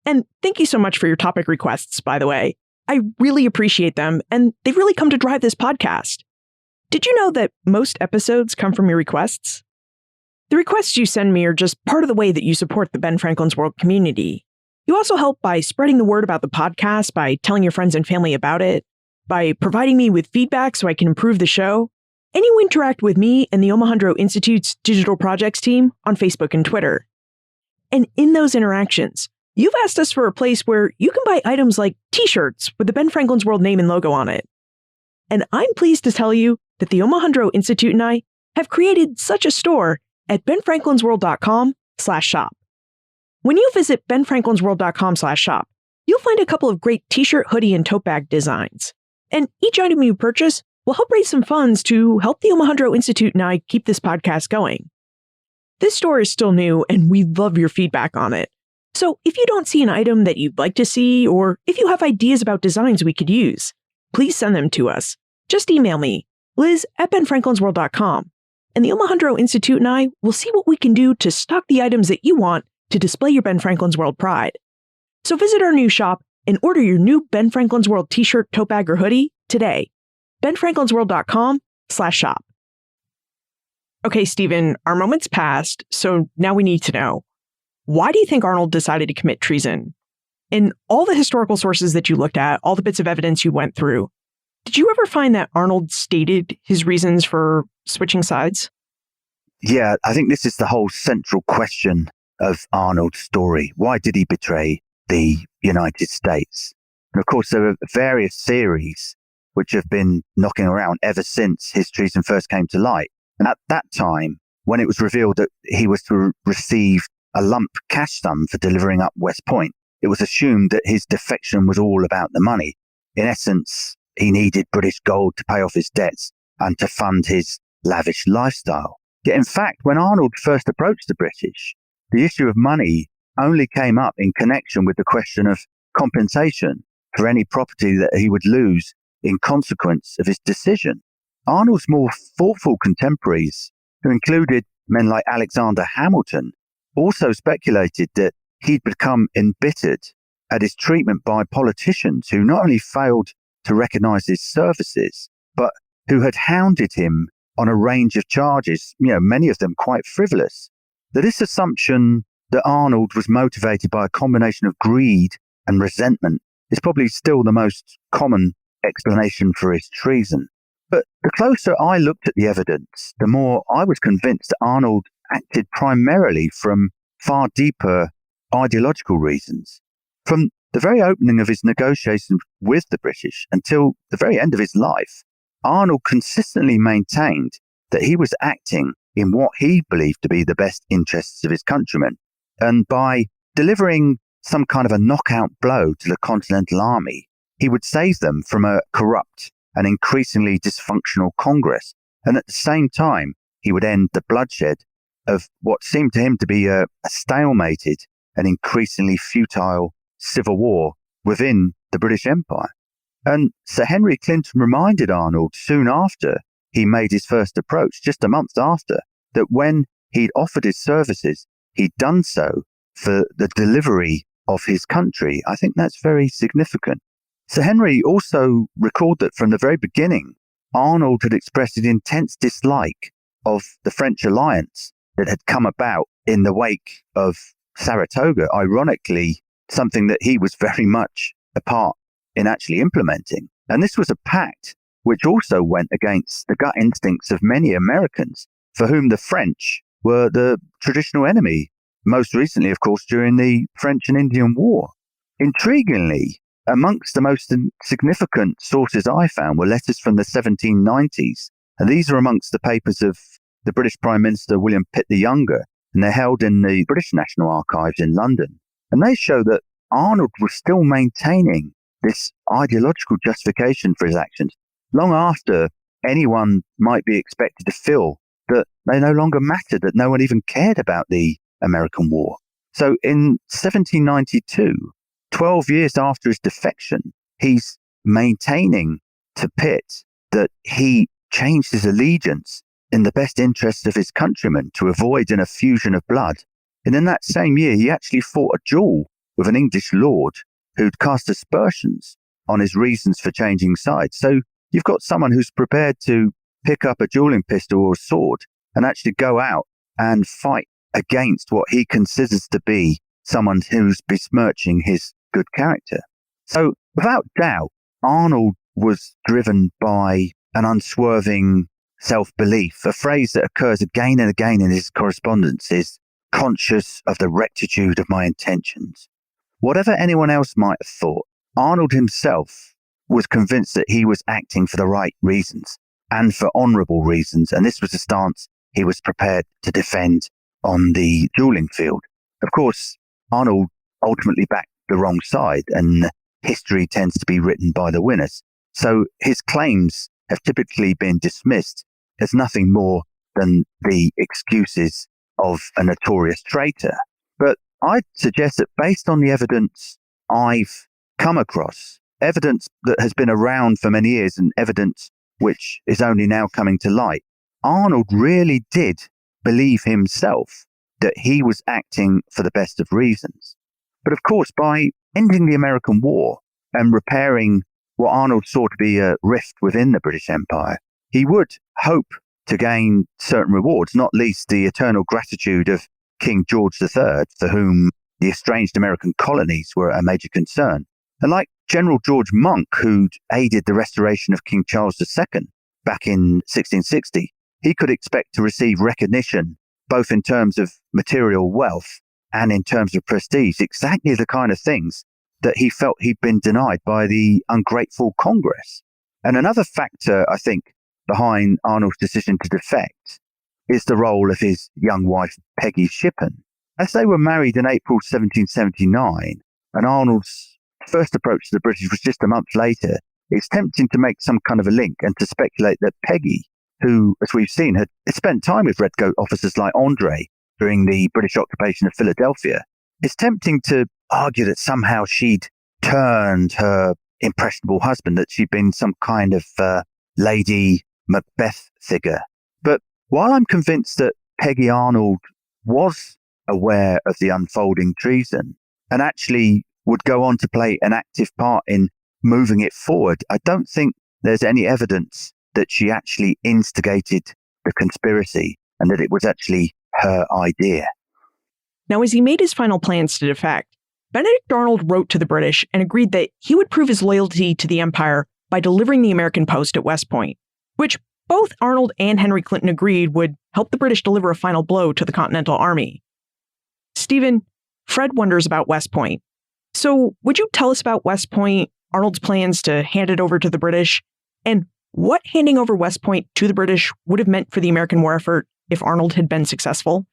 And thank you so much for your topic requests, by the way. I really appreciate them, and they've really come to drive this podcast. Did you know that most episodes come from your requests? The requests you send me are just part of the way that you support the Ben Franklin's World community. You also help by spreading the word about the podcast, by telling your friends and family about it, by providing me with feedback so I can improve the show, and you interact with me and the Omohundro Institute's digital projects team on Facebook and Twitter. And in those interactions, you've asked us for a place where you can buy items like t-shirts with the Ben Franklin's World name and logo on it. And I'm pleased to tell you that the Omohundro Institute and I have created such a store at benfranklinsworld.com/shop. When you visit benfranklinsworld.com/shop, you'll find a couple of great t-shirt, hoodie, and tote bag designs. And each item you purchase will help raise some funds to help the Omohundro Institute and I keep this podcast going. This store is still new, and we love your feedback on it. So if you don't see an item that you'd like to see, or if you have ideas about designs we could use, please send them to us. Just email me, liz@benfranklinsworld.com, and the Omohundro Institute and I will see what we can do to stock the items that you want to display your Ben Franklin's World pride. So visit our new shop and order your new Ben Franklin's World t-shirt, tote bag, or hoodie today. benfranklinsworld.com/shop. Okay, Stephen, our moment's passed, so now we need to know, why do you think Arnold decided to commit treason? In all the historical sources that you looked at, all the bits of evidence you went through, did you ever find that Arnold stated his reasons for switching sides? Yeah, I think this is the whole central question of Arnold's story. Why did he betray the United States? And of course, there are various theories which have been knocking around ever since his treason first came to light. And at that time, when it was revealed that he was to receive a lump cash sum for delivering up West Point, it was assumed that his defection was all about the money. In essence, he needed British gold to pay off his debts and to fund his lavish lifestyle. Yet in fact, when Arnold first approached the British, the issue of money only came up in connection with the question of compensation for any property that he would lose in consequence of his decision. Arnold's more thoughtful contemporaries, who included men like Alexander Hamilton, also speculated that he'd become embittered at his treatment by politicians who not only failed to recognize his services, but who had hounded him on a range of charges, many of them quite frivolous. That this assumption that Arnold was motivated by a combination of greed and resentment is probably still the most common explanation for his treason. But the closer I looked at the evidence, the more I was convinced that Arnold acted primarily from far deeper ideological reasons. From the very opening of his negotiations with the British until the very end of his life, Arnold consistently maintained that he was acting in what he believed to be the best interests of his countrymen. And by delivering some kind of a knockout blow to the Continental Army, he would save them from a corrupt and increasingly dysfunctional Congress. And at the same time, he would end the bloodshed of what seemed to him to be a stalemated and increasingly futile civil war within the British Empire. And Sir Henry Clinton reminded Arnold soon after he made his first approach, just a month after, that when he'd offered his services, he'd done so for the delivery of his country. I think that's very significant. Sir Henry also recalled that from the very beginning, Arnold had expressed an intense dislike of the French alliance that had come about in the wake of Saratoga, ironically, something that he was very much a part in actually implementing. And this was a pact which also went against the gut instincts of many Americans, for whom the French were the traditional enemy, most recently, of course, during the French and Indian War. Intriguingly, amongst the most significant sources I found were letters from the 1790s, and these are amongst the papers of the British Prime Minister William Pitt the Younger, and they're held in the British National Archives in London. And they show that Arnold was still maintaining this ideological justification for his actions, long after anyone might be expected to feel that they no longer mattered, that no one even cared about the American war. So in 1792, 12 years after his defection, he's maintaining to Pitt that he changed his allegiance in the best interest of his countrymen to avoid an effusion of blood. And in that same year, he actually fought a duel with an English lord who'd cast aspersions on his reasons for changing sides. So you've got someone who's prepared to pick up a dueling pistol or a sword and actually go out and fight against what he considers to be someone who's besmirching his good character. So without doubt, Arnold was driven by an unswerving self-belief. A phrase that occurs again and again in his correspondence is conscious of the rectitude of my intentions. Whatever anyone else might have thought, Arnold himself was convinced that he was acting for the right reasons and for honourable reasons, and this was a stance he was prepared to defend on the dueling field. Of course, Arnold ultimately backed the wrong side, and history tends to be written by the winners. So his claims have typically been dismissed as nothing more than the excuses of a notorious traitor. But I'd suggest that based on the evidence I've come across, evidence that has been around for many years and evidence which is only now coming to light, Arnold really did believe himself that he was acting for the best of reasons. But of course, by ending the American War and repairing what Arnold saw to be a rift within the British Empire, he would hope to gain certain rewards, not least the eternal gratitude of King George III, for whom the estranged American colonies were a major concern. And like General George Monk, who'd aided the restoration of King Charles II back in 1660, he could expect to receive recognition both in terms of material wealth and in terms of prestige, exactly the kind of things that he felt he'd been denied by the ungrateful Congress. And another factor, I think, behind Arnold's decision to defect is the role of his young wife, Peggy Shippen. As they were married in April 1779, and Arnold's first approach to the British was just a month later, it's tempting to make some kind of a link and to speculate that Peggy, who, as we've seen, had spent time with Redcoat officers like Andre during the British occupation of Philadelphia, it's tempting to argue that somehow she'd turned her impressionable husband, that she'd been some kind of Lady Macbeth figure. But while I'm convinced that Peggy Arnold was aware of the unfolding treason and actually would go on to play an active part in moving it forward, I don't think there's any evidence that she actually instigated the conspiracy and that it was actually her idea. Now, as he made his final plans to defect, Benedict Arnold wrote to the British and agreed that he would prove his loyalty to the Empire by delivering the American post at West Point, which both Arnold and Henry Clinton agreed would help the British deliver a final blow to the Continental Army. Stephen, Fred wonders about West Point. So would you tell us about West Point, Arnold's plans to hand it over to the British, and what handing over West Point to the British would have meant for the American war effort if Arnold had been successful?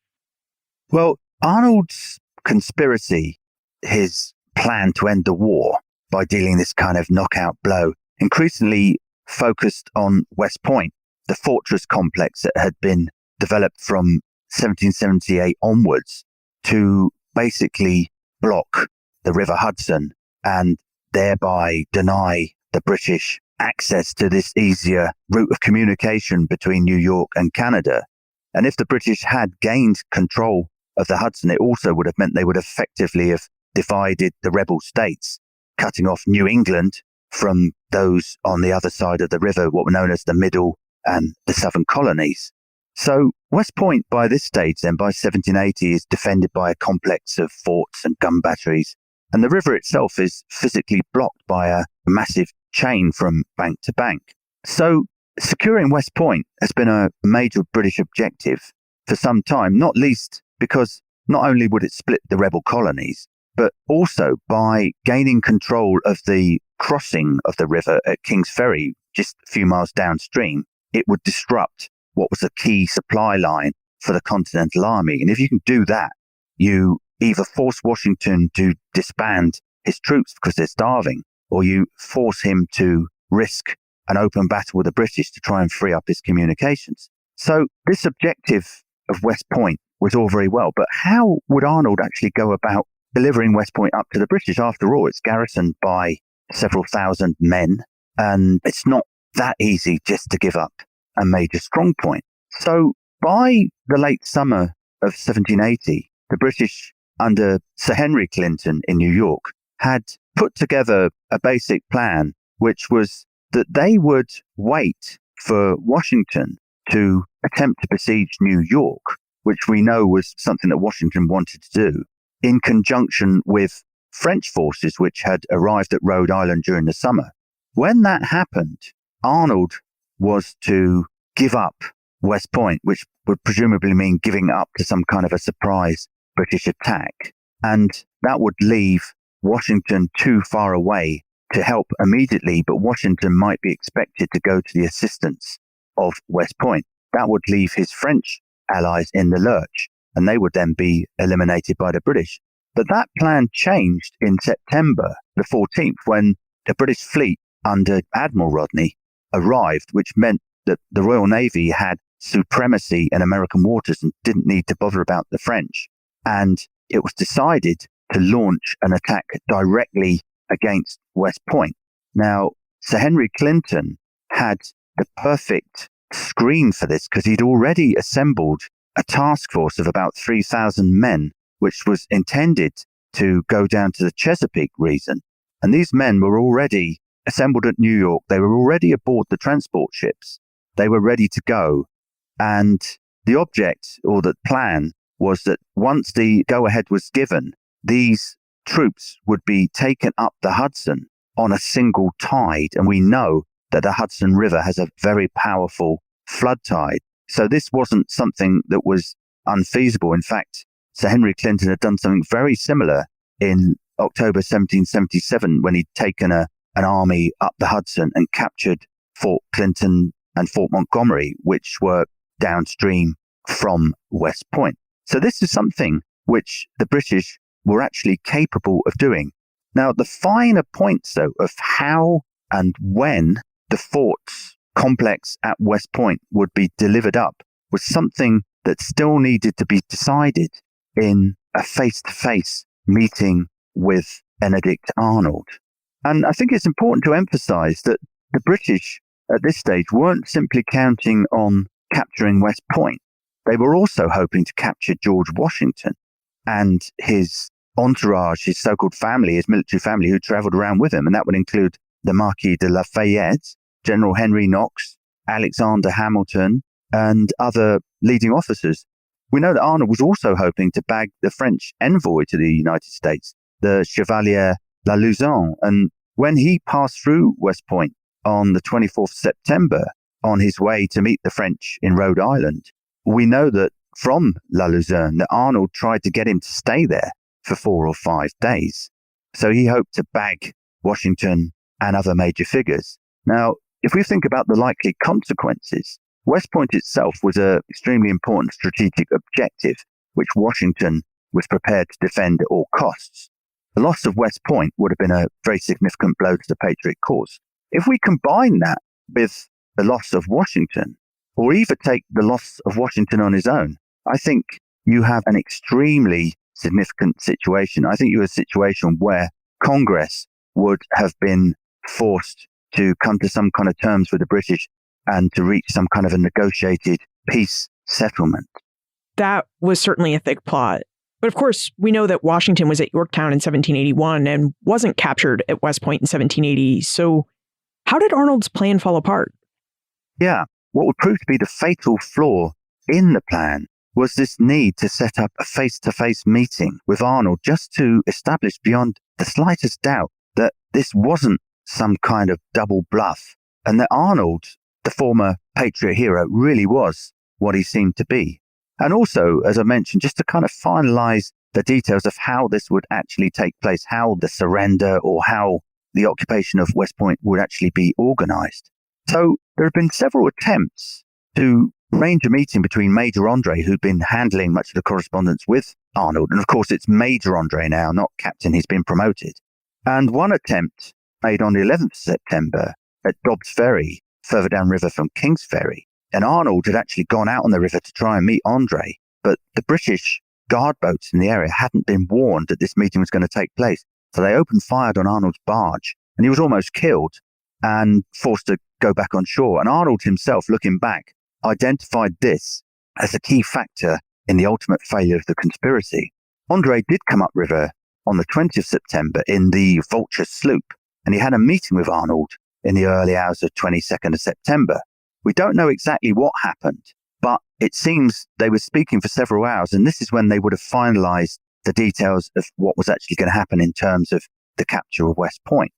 Well, Arnold's conspiracy, his plan to end the war by dealing this kind of knockout blow, increasingly focused on West Point, the fortress complex that had been developed from 1778 onwards to basically block the River Hudson and thereby deny the British access to this easier route of communication between New York and Canada. And if the British had gained control of the Hudson, it also would have meant they would effectively have divided the rebel states, cutting off New England from those on the other side of the river, what were known as the Middle and the Southern colonies. So West Point, by this stage then, by 1780, is defended by a complex of forts and gun batteries, and the river itself is physically blocked by a massive chain from bank to bank. So securing West Point has been a major British objective for some time, not least because not only would it split the rebel colonies, but also by gaining control of the crossing of the river at King's Ferry, just a few miles downstream, it would disrupt what was a key supply line for the Continental Army. And if you can do that, you either force Washington to disband his troops because they're starving, or you force him to risk an open battle with the British to try and free up his communications. So this objective of West Point was all very well, but how would Arnold actually go about delivering West Point up to the British? After all, it's garrisoned by several thousand men, and it's not that easy just to give up a major strong point. So by the late summer of 1780, the British, under Sir Henry Clinton in New York, had put together a basic plan, which was that they would wait for Washington to attempt to besiege New York, which we know was something that Washington wanted to do, in conjunction with French forces which had arrived at Rhode Island during the summer. When that happened, Arnold was to give up West Point, which would presumably mean giving up to some kind of a surprise British attack. And that would leave Washington too far away to help immediately, but Washington might be expected to go to the assistance of West Point. That would leave his French allies in the lurch, and they would then be eliminated by the British. But that plan changed in September the 14th, when the British fleet under Admiral Rodney arrived, which meant that the Royal Navy had supremacy in American waters and didn't need to bother about the French. And it was decided to launch an attack directly against West Point. Now, Sir Henry Clinton had the perfect screen for this because he'd already assembled a task force of about 3,000 men, which was intended to go down to the Chesapeake region. And these men were already assembled at New York. They were already aboard the transport ships. They were ready to go. And the object, or the plan, was that once the go-ahead was given, these troops would be taken up the Hudson on a single tide. And we know that the Hudson River has a very powerful flood tide. So this wasn't something that was unfeasible. In fact, Sir Henry Clinton had done something very similar in October 1777 when he'd taken an army up the Hudson and captured Fort Clinton and Fort Montgomery, which were downstream from West Point. So this is something which the British were actually capable of doing. Now, the finer points, though, of how and when the fort's complex at West Point would be delivered up was something that still needed to be decided in a face-to-face meeting with Benedict Arnold. And I think it's important to emphasize that the British at this stage weren't simply counting on capturing West Point. They were also hoping to capture George Washington and his entourage, his so-called family, his military family who traveled around with him. And that would include the Marquis de Lafayette, General Henry Knox, Alexander Hamilton, and other leading officers. We know that Arnold was also hoping to bag the French envoy to the United States, the Chevalier Lauzun. And when he passed through West Point on the 24th September on his way to meet the French in Rhode Island, we know that from Lauzun that Arnold tried to get him to stay there for 4 or 5 days. So he hoped to bag Washington and other major figures. Now, if we think about the likely consequences, West Point itself was an extremely important strategic objective, which Washington was prepared to defend at all costs. The loss of West Point would have been a very significant blow to the Patriot cause. If we combine that with the loss of Washington, or even take the loss of Washington on his own, I think you have an extremely significant situation. I think you have a situation where Congress would have been forced to come to some kind of terms with the British and to reach some kind of a negotiated peace settlement. That was certainly a thick plot. But of course, we know that Washington was at Yorktown in 1781 and wasn't captured at West Point in 1780. So how did Arnold's plan fall apart? Yeah, what would prove to be the fatal flaw in the plan was this need to set up a face-to-face meeting with Arnold just to establish beyond the slightest doubt that this wasn't some kind of double bluff and that Arnold, the former Patriot hero, really was what he seemed to be. And also, as I mentioned, just to kind of finalize the details of how this would actually take place, how the surrender or how the occupation of West Point would actually be organized. So there have been several attempts to arrange a meeting between Major Andre, who'd been handling much of the correspondence with Arnold. And of course, it's Major Andre now, not Captain. He's been promoted. And one attempt made on the 11th of September at Dobbs Ferry, further downriver from King's Ferry. And Arnold had actually gone out on the river to try and meet Andre, but the British guard boats in the area hadn't been warned that this meeting was going to take place. So they opened fire on Arnold's barge, and he was almost killed and forced to go back on shore. And Arnold himself, looking back, identified this as a key factor in the ultimate failure of the conspiracy. Andre did come upriver on the 20th of September in the Vulture sloop, and he had a meeting with Arnold in the early hours of 22nd of September. We don't know exactly what happened, but it seems they were speaking for several hours, and this is when they would have finalized the details of what was actually going to happen in terms of the capture of West Point.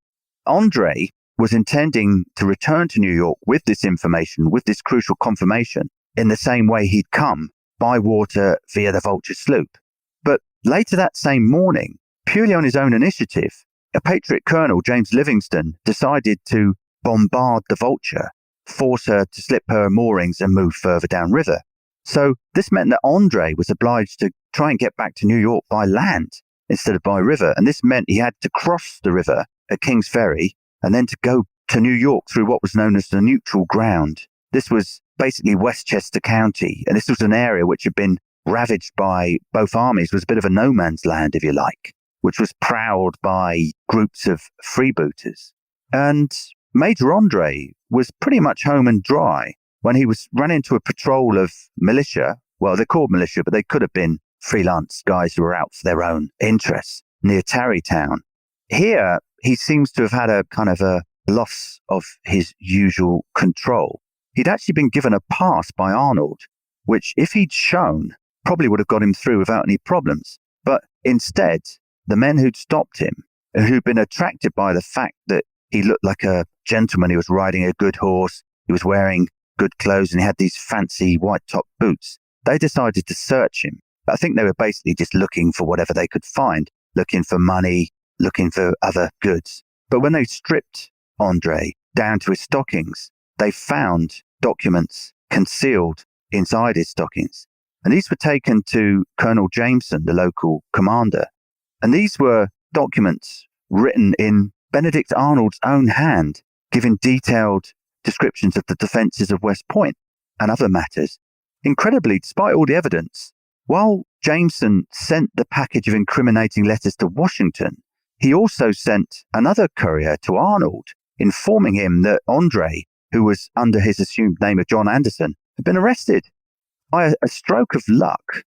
Andre was intending to return to New York with this information, with this crucial confirmation, in the same way he'd come, by water via the Vulture sloop. But later that same morning, purely on his own initiative, a Patriot colonel, James Livingston, decided to bombard the Vulture, force her to slip her moorings and move further downriver. So this meant that Andre was obliged to try and get back to New York by land instead of by river. And this meant he had to cross the river at King's Ferry and then to go to New York through what was known as the neutral ground. This was basically Westchester County, and this was an area which had been ravaged by both armies, was a bit of a no man's land, if you like, which was prowled by groups of freebooters. And Major Andre was pretty much home and dry when he was run into a patrol of militia. Well, they're called militia, but they could have been freelance guys who were out for their own interests near Tarrytown. Here, he seems to have had a kind of a loss of his usual control. He'd actually been given a pass by Arnold, which, if he'd shown, probably would have got him through without any problems. But instead, the men who'd stopped him, who'd been attracted by the fact that he looked like a gentleman, he was riding a good horse, he was wearing good clothes, and he had these fancy white-top boots, they decided to search him. I think they were basically just looking for whatever they could find, looking for money, looking for other goods. But when they stripped Andre down to his stockings, they found documents concealed inside his stockings. And these were taken to Colonel Jameson, the local commander. And these were documents written in Benedict Arnold's own hand, giving detailed descriptions of the defences of West Point and other matters. Incredibly, despite all the evidence, while Jameson sent the package of incriminating letters to Washington, he also sent another courier to Arnold, informing him that Andre, who was under his assumed name of John Anderson, had been arrested. By a stroke of luck,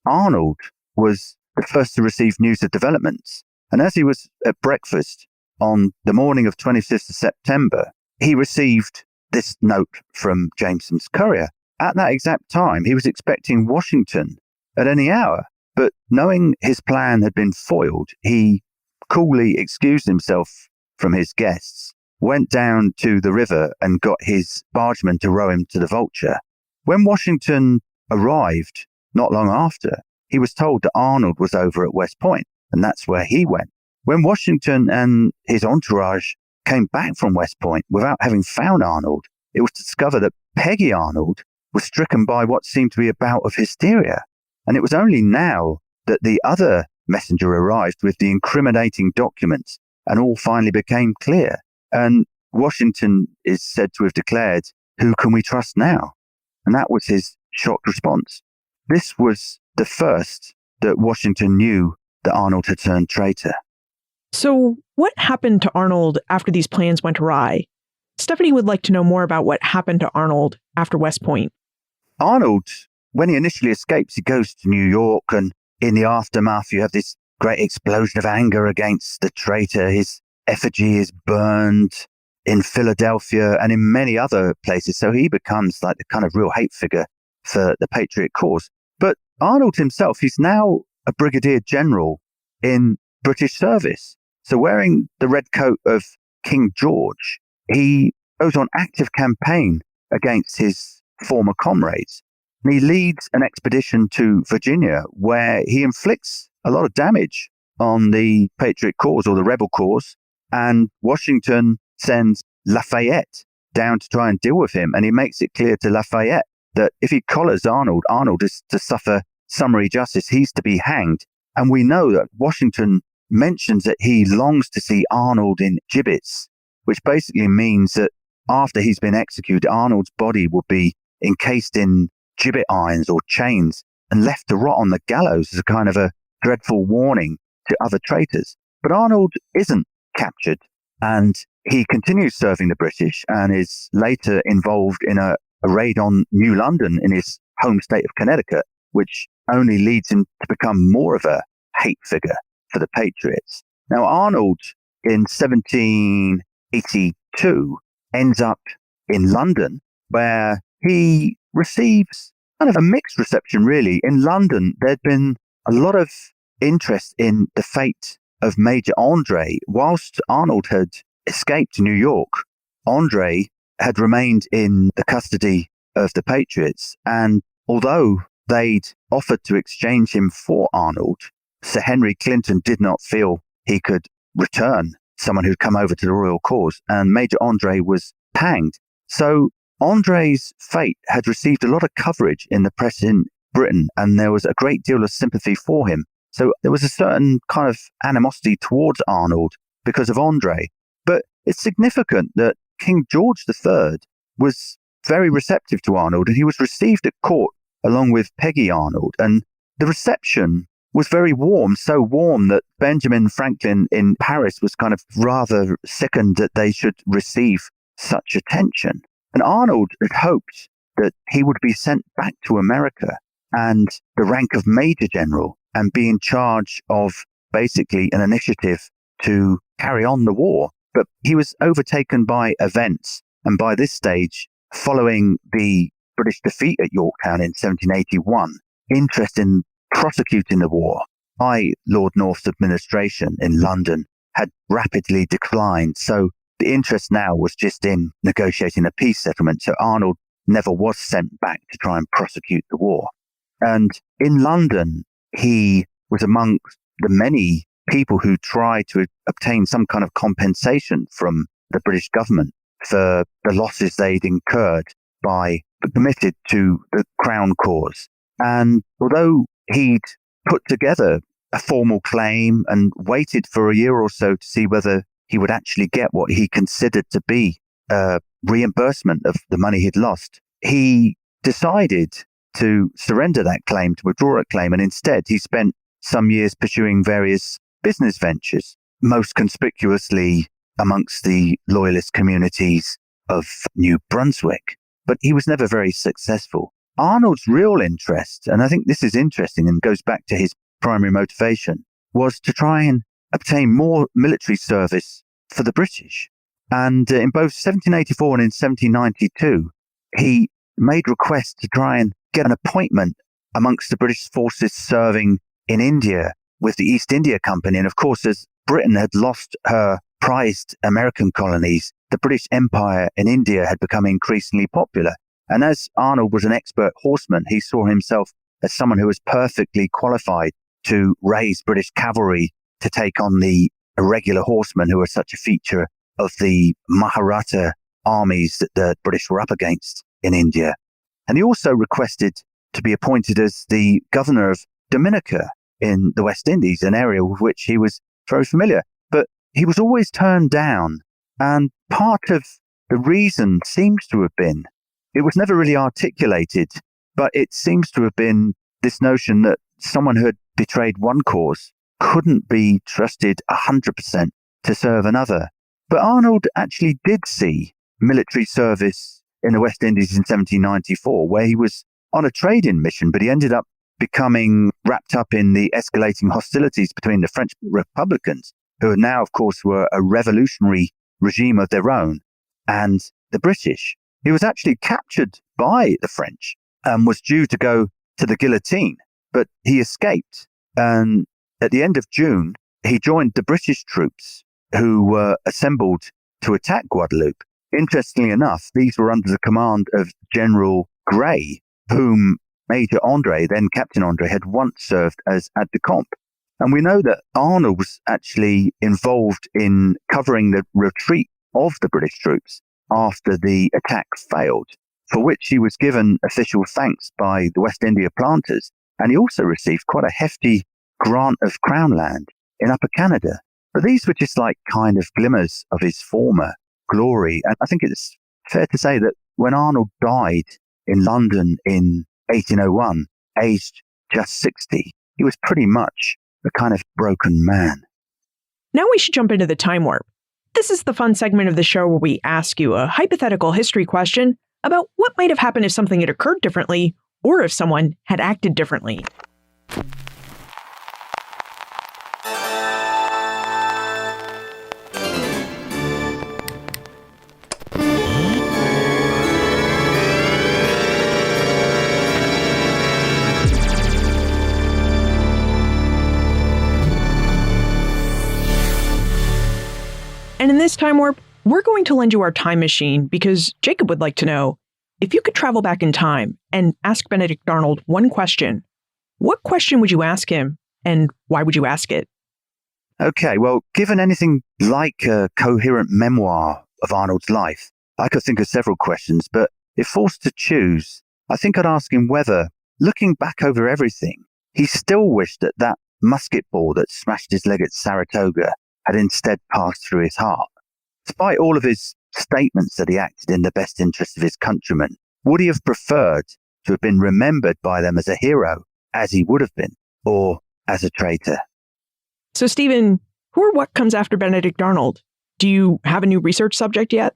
Arnold was the first to receive news of developments. And as he was at breakfast on the morning of 25th of September, he received this note from Jameson's courier. At that exact time, he was expecting Washington at any hour. But knowing his plan had been foiled, he coolly excused himself from his guests, went down to the river and got his bargeman to row him to the Vulture. When Washington arrived, not long after, he was told that Arnold was over at West Point, and that's where he went. When Washington and his entourage came back from West Point without having found Arnold, it was discovered that Peggy Arnold was stricken by what seemed to be a bout of hysteria. And it was only now that the other messenger arrived with the incriminating documents, and all finally became clear. And Washington is said to have declared, "Who can we trust now?" And that was his shocked response. This was the first that Washington knew that Arnold had turned traitor. So what happened to Arnold after these plans went awry? Stephanie would like to know more about what happened to Arnold after West Point. Arnold, when he initially escapes, he goes to New York, and in the aftermath, you have this great explosion of anger against the traitor. His effigy is burned in Philadelphia and in many other places. So he becomes like the kind of real hate figure for the Patriot cause. But Arnold himself, he's now a brigadier general in British service. So wearing the red coat of King George, he goes on active campaign against his former comrades. And he leads an expedition to Virginia where he inflicts a lot of damage on the Patriot cause or the rebel cause. And Washington sends Lafayette down to try and deal with him. And he makes it clear to Lafayette that if he collars Arnold, Arnold is to suffer summary justice. He's to be hanged. And we know that Washington mentions that he longs to see Arnold in gibbets, which basically means that after he's been executed, Arnold's body will be encased in gibbet irons or chains and left to rot on the gallows as a kind of a dreadful warning to other traitors. But Arnold isn't captured, and he continues serving the British and is later involved in a raid on New London in his home state of Connecticut, which only leads him to become more of a hate figure for the Patriots. Now, Arnold in 1782 ends up in London, where he receives kind of a mixed reception, really. In London, there'd been a lot of interest in the fate of Major Andre. Whilst Arnold had escaped to New York, Andre had remained in the custody of the Patriots, and although they'd offered to exchange him for Arnold, Sir Henry Clinton did not feel he could return someone who'd come over to the royal cause, and Major Andre was hanged. So Andre's fate had received a lot of coverage in the press in Britain, and there was a great deal of sympathy for him. So there was a certain kind of animosity towards Arnold because of Andre. But it's significant that King George III was very receptive to Arnold, and he was received at court along with Peggy Arnold. And the reception was very warm, so warm that Benjamin Franklin in Paris was kind of rather sickened that they should receive such attention. And Arnold had hoped that he would be sent back to America and the rank of Major General and be in charge of basically an initiative to carry on the war. But he was overtaken by events, and by this stage, following the British defeat at Yorktown in 1781, interest in prosecuting the war by Lord North's administration in London had rapidly declined. So the interest now was just in negotiating a peace settlement. So Arnold never was sent back to try and prosecute the war. And in London, he was amongst the many people who tried to obtain some kind of compensation from the British government for the losses they'd incurred by committed to the Crown cause. And although he'd put together a formal claim and waited for a year or so to see whether he would actually get what he considered to be a reimbursement of the money he'd lost, he decided to surrender that claim, to withdraw that claim, and instead he spent some years pursuing various business ventures, most conspicuously amongst the loyalist communities of New Brunswick. But he was never very successful. Arnold's real interest, and I think this is interesting and goes back to his primary motivation, was to try and obtain more military service for the British. And in both 1784 and in 1792, he made requests to try and get an appointment amongst the British forces serving in India with the East India Company. And of course, as Britain had lost her prized American colonies, the British Empire in India had become increasingly popular. And as Arnold was an expert horseman, he saw himself as someone who was perfectly qualified to raise British cavalry to take on the irregular horsemen who were such a feature of the Maharatha armies that the British were up against in India. And he also requested to be appointed as the governor of Dominica in the West Indies, an area with which he was very familiar. But he was always turned down. And part of the reason seems to have been, it was never really articulated, but it seems to have been this notion that someone who had betrayed one cause couldn't be trusted 100% to serve another. But Arnold actually did see military service in the West Indies in 1794, where he was on a trading mission, but he ended up becoming wrapped up in the escalating hostilities between the French Republicans, who now, of course, were a revolutionary regime of their own, and the British. He was actually captured by the French and was due to go to the guillotine, but he escaped. And at the end of June, he joined the British troops who were assembled to attack Guadeloupe. Interestingly enough, these were under the command of General Grey, whom Major Andre, then Captain Andre, had once served as aide-de-camp. And we know that Arnold was actually involved in covering the retreat of the British troops after the attack failed, for which he was given official thanks by the West India planters. And he also received quite a hefty grant of Crown land in Upper Canada. But these were just like kind of glimmers of his former glory. And I think it's fair to say that when Arnold died in London in 1801, aged just 60, he was pretty much a kind of broken man. Now we should jump into the time warp. This is the fun segment of the show where we ask you a hypothetical history question about what might have happened if something had occurred differently or if someone had acted differently. And in this time warp, we're going to lend you our time machine because Jacob would like to know, if you could travel back in time and ask Benedict Arnold one question, what question would you ask him and why would you ask it? Okay, well, given anything like a coherent memoir of Arnold's life, I could think of several questions, but if forced to choose, I think I'd ask him whether, looking back over everything, he still wished that that musket ball that smashed his leg at Saratoga had instead passed through his heart. Despite all of his statements that he acted in the best interest of his countrymen, would he have preferred to have been remembered by them as a hero, as he would have been, or as a traitor? So, Stephen, who or what comes after Benedict Arnold? Do you have a new research subject yet?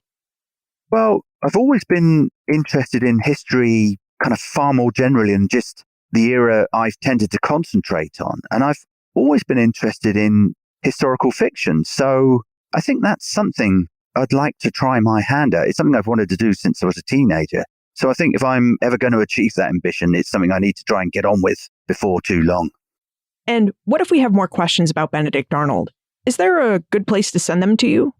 Well, I've always been interested in history kind of far more generally than just the era I've tended to concentrate on. And I've always been interested in historical fiction. So I think that's something I'd like to try my hand at. It's something I've wanted to do since I was a teenager. So I think if I'm ever going to achieve that ambition, it's something I need to try and get on with before too long. And what if we have more questions about Benedict Arnold? Is there a good place to send them to you?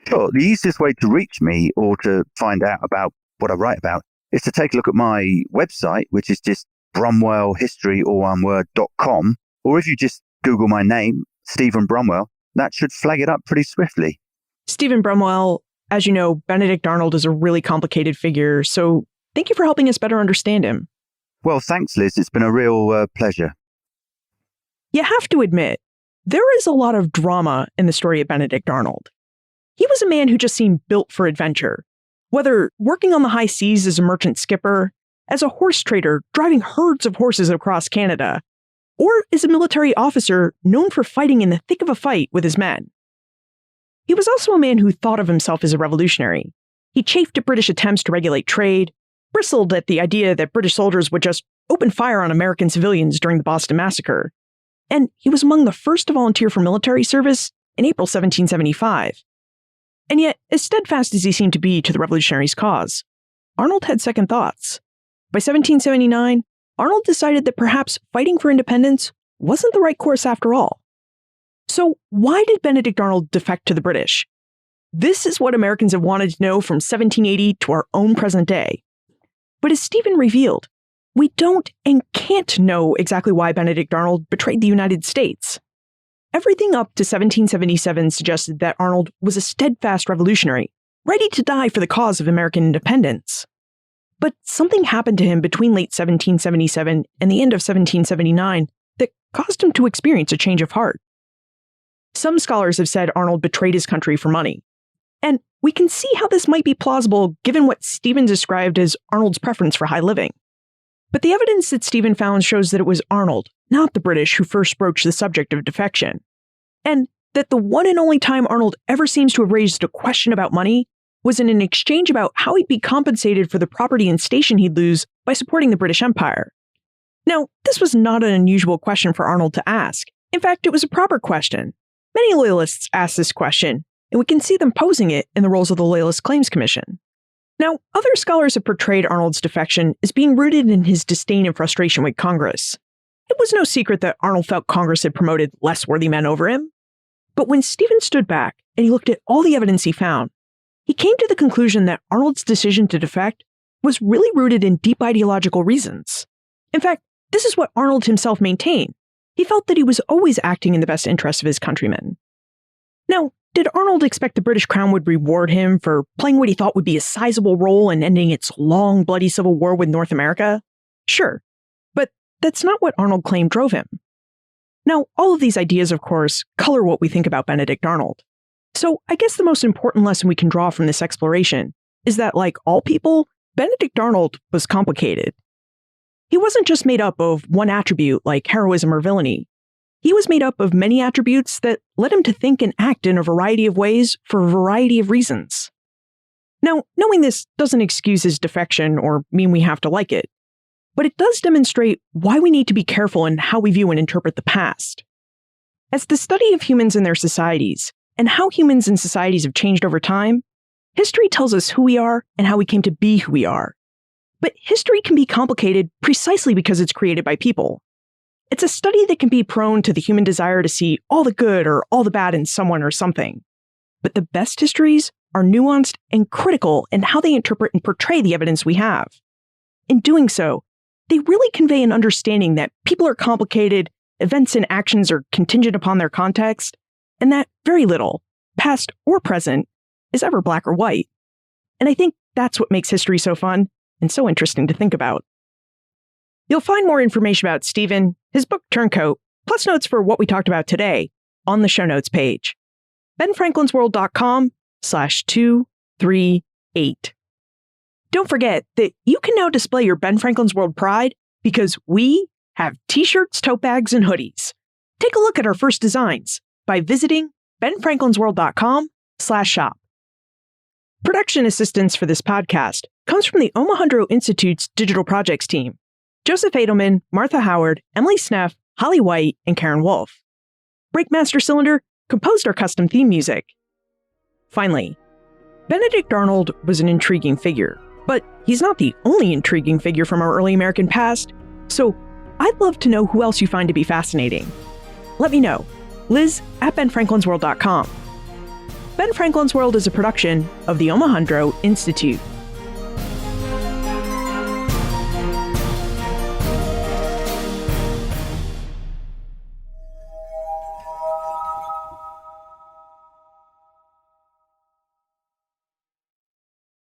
Sure. The easiest way to reach me or to find out about what I write about is to take a look at my website, which is just bromwellhistory.com. Or if you just Google my name, Stephen Bromwell, that should flag it up pretty swiftly. Stephen Bromwell, as you know, Benedict Arnold is a really complicated figure, so thank you for helping us better understand him. Well, thanks, Liz. It's been a real pleasure. You have to admit, there is a lot of drama in the story of Benedict Arnold. He was a man who just seemed built for adventure. Whether working on the high seas as a merchant skipper, as a horse trader driving herds of horses across Canada, or as a military officer known for fighting in the thick of a fight with his men. He was also a man who thought of himself as a revolutionary. He chafed at British attempts to regulate trade, bristled at the idea that British soldiers would just open fire on American civilians during the Boston Massacre, and he was among the first to volunteer for military service in April 1775. And yet, as steadfast as he seemed to be to the revolutionaries' cause, Arnold had second thoughts. By 1779, Arnold decided that perhaps fighting for independence wasn't the right course after all. So why did Benedict Arnold defect to the British? This is what Americans have wanted to know from 1780 to our own present day. But as Stephen revealed, we don't and can't know exactly why Benedict Arnold betrayed the United States. Everything up to 1777 suggested that Arnold was a steadfast revolutionary, ready to die for the cause of American independence. But something happened to him between late 1777 and the end of 1779 that caused him to experience a change of heart. Some scholars have said Arnold betrayed his country for money. And we can see how this might be plausible given what Stephen described as Arnold's preference for high living. But the evidence that Stephen found shows that it was Arnold, not the British, who first broached the subject of defection. And that the one and only time Arnold ever seems to have raised a question about money was in an exchange about how he'd be compensated for the property and station he'd lose by supporting the British Empire. Now, this was not an unusual question for Arnold to ask. In fact, it was a proper question. Many loyalists asked this question, and we can see them posing it in the roles of the Loyalist Claims Commission. Now, other scholars have portrayed Arnold's defection as being rooted in his disdain and frustration with Congress. It was no secret that Arnold felt Congress had promoted less worthy men over him. But when Stephen stood back and he looked at all the evidence he found, he came to the conclusion that Arnold's decision to defect was really rooted in deep ideological reasons. In fact, this is what Arnold himself maintained. He felt that he was always acting in the best interests of his countrymen. Now, did Arnold expect the British Crown would reward him for playing what he thought would be a sizable role in ending its long, bloody civil war with North America? Sure. But that's not what Arnold claimed drove him. Now, all of these ideas, of course, color what we think about Benedict Arnold. So I guess the most important lesson we can draw from this exploration is that, like all people, Benedict Arnold was complicated. He wasn't just made up of one attribute like heroism or villainy. He was made up of many attributes that led him to think and act in a variety of ways for a variety of reasons. Now, knowing this doesn't excuse his defection or mean we have to like it, but it does demonstrate why we need to be careful in how we view and interpret the past. As the study of humans and their societies, and how humans and societies have changed over time, history tells us who we are and how we came to be who we are. But history can be complicated precisely because it's created by people. It's a study that can be prone to the human desire to see all the good or all the bad in someone or something. But the best histories are nuanced and critical in how they interpret and portray the evidence we have. In doing so, they really convey an understanding that people are complicated, events and actions are contingent upon their context, and that very little, past or present, is ever black or white. And I think that's what makes history so fun and so interesting to think about. You'll find more information about Stephen, his book Turncoat, plus notes for what we talked about today on the show notes page. benfranklinsworld.com/238. Don't forget that you can now display your Ben Franklin's World pride because we have t-shirts, tote bags, and hoodies. Take a look at our first designs by visiting benfranklinsworld.com/shop. Production assistance for this podcast comes from the Omohundro Institute's Digital Projects team: Joseph Edelman, Martha Howard, Emily Sneff, Holly White, and Karen Wolf. Breakmaster Cylinder composed our custom theme music. Finally, Benedict Arnold was an intriguing figure, but he's not the only intriguing figure from our early American past, so I'd love to know who else you find to be fascinating. Let me know. Liz@benfranklinsworld.com. Ben Franklin's World is a production of the Omohundro Institute.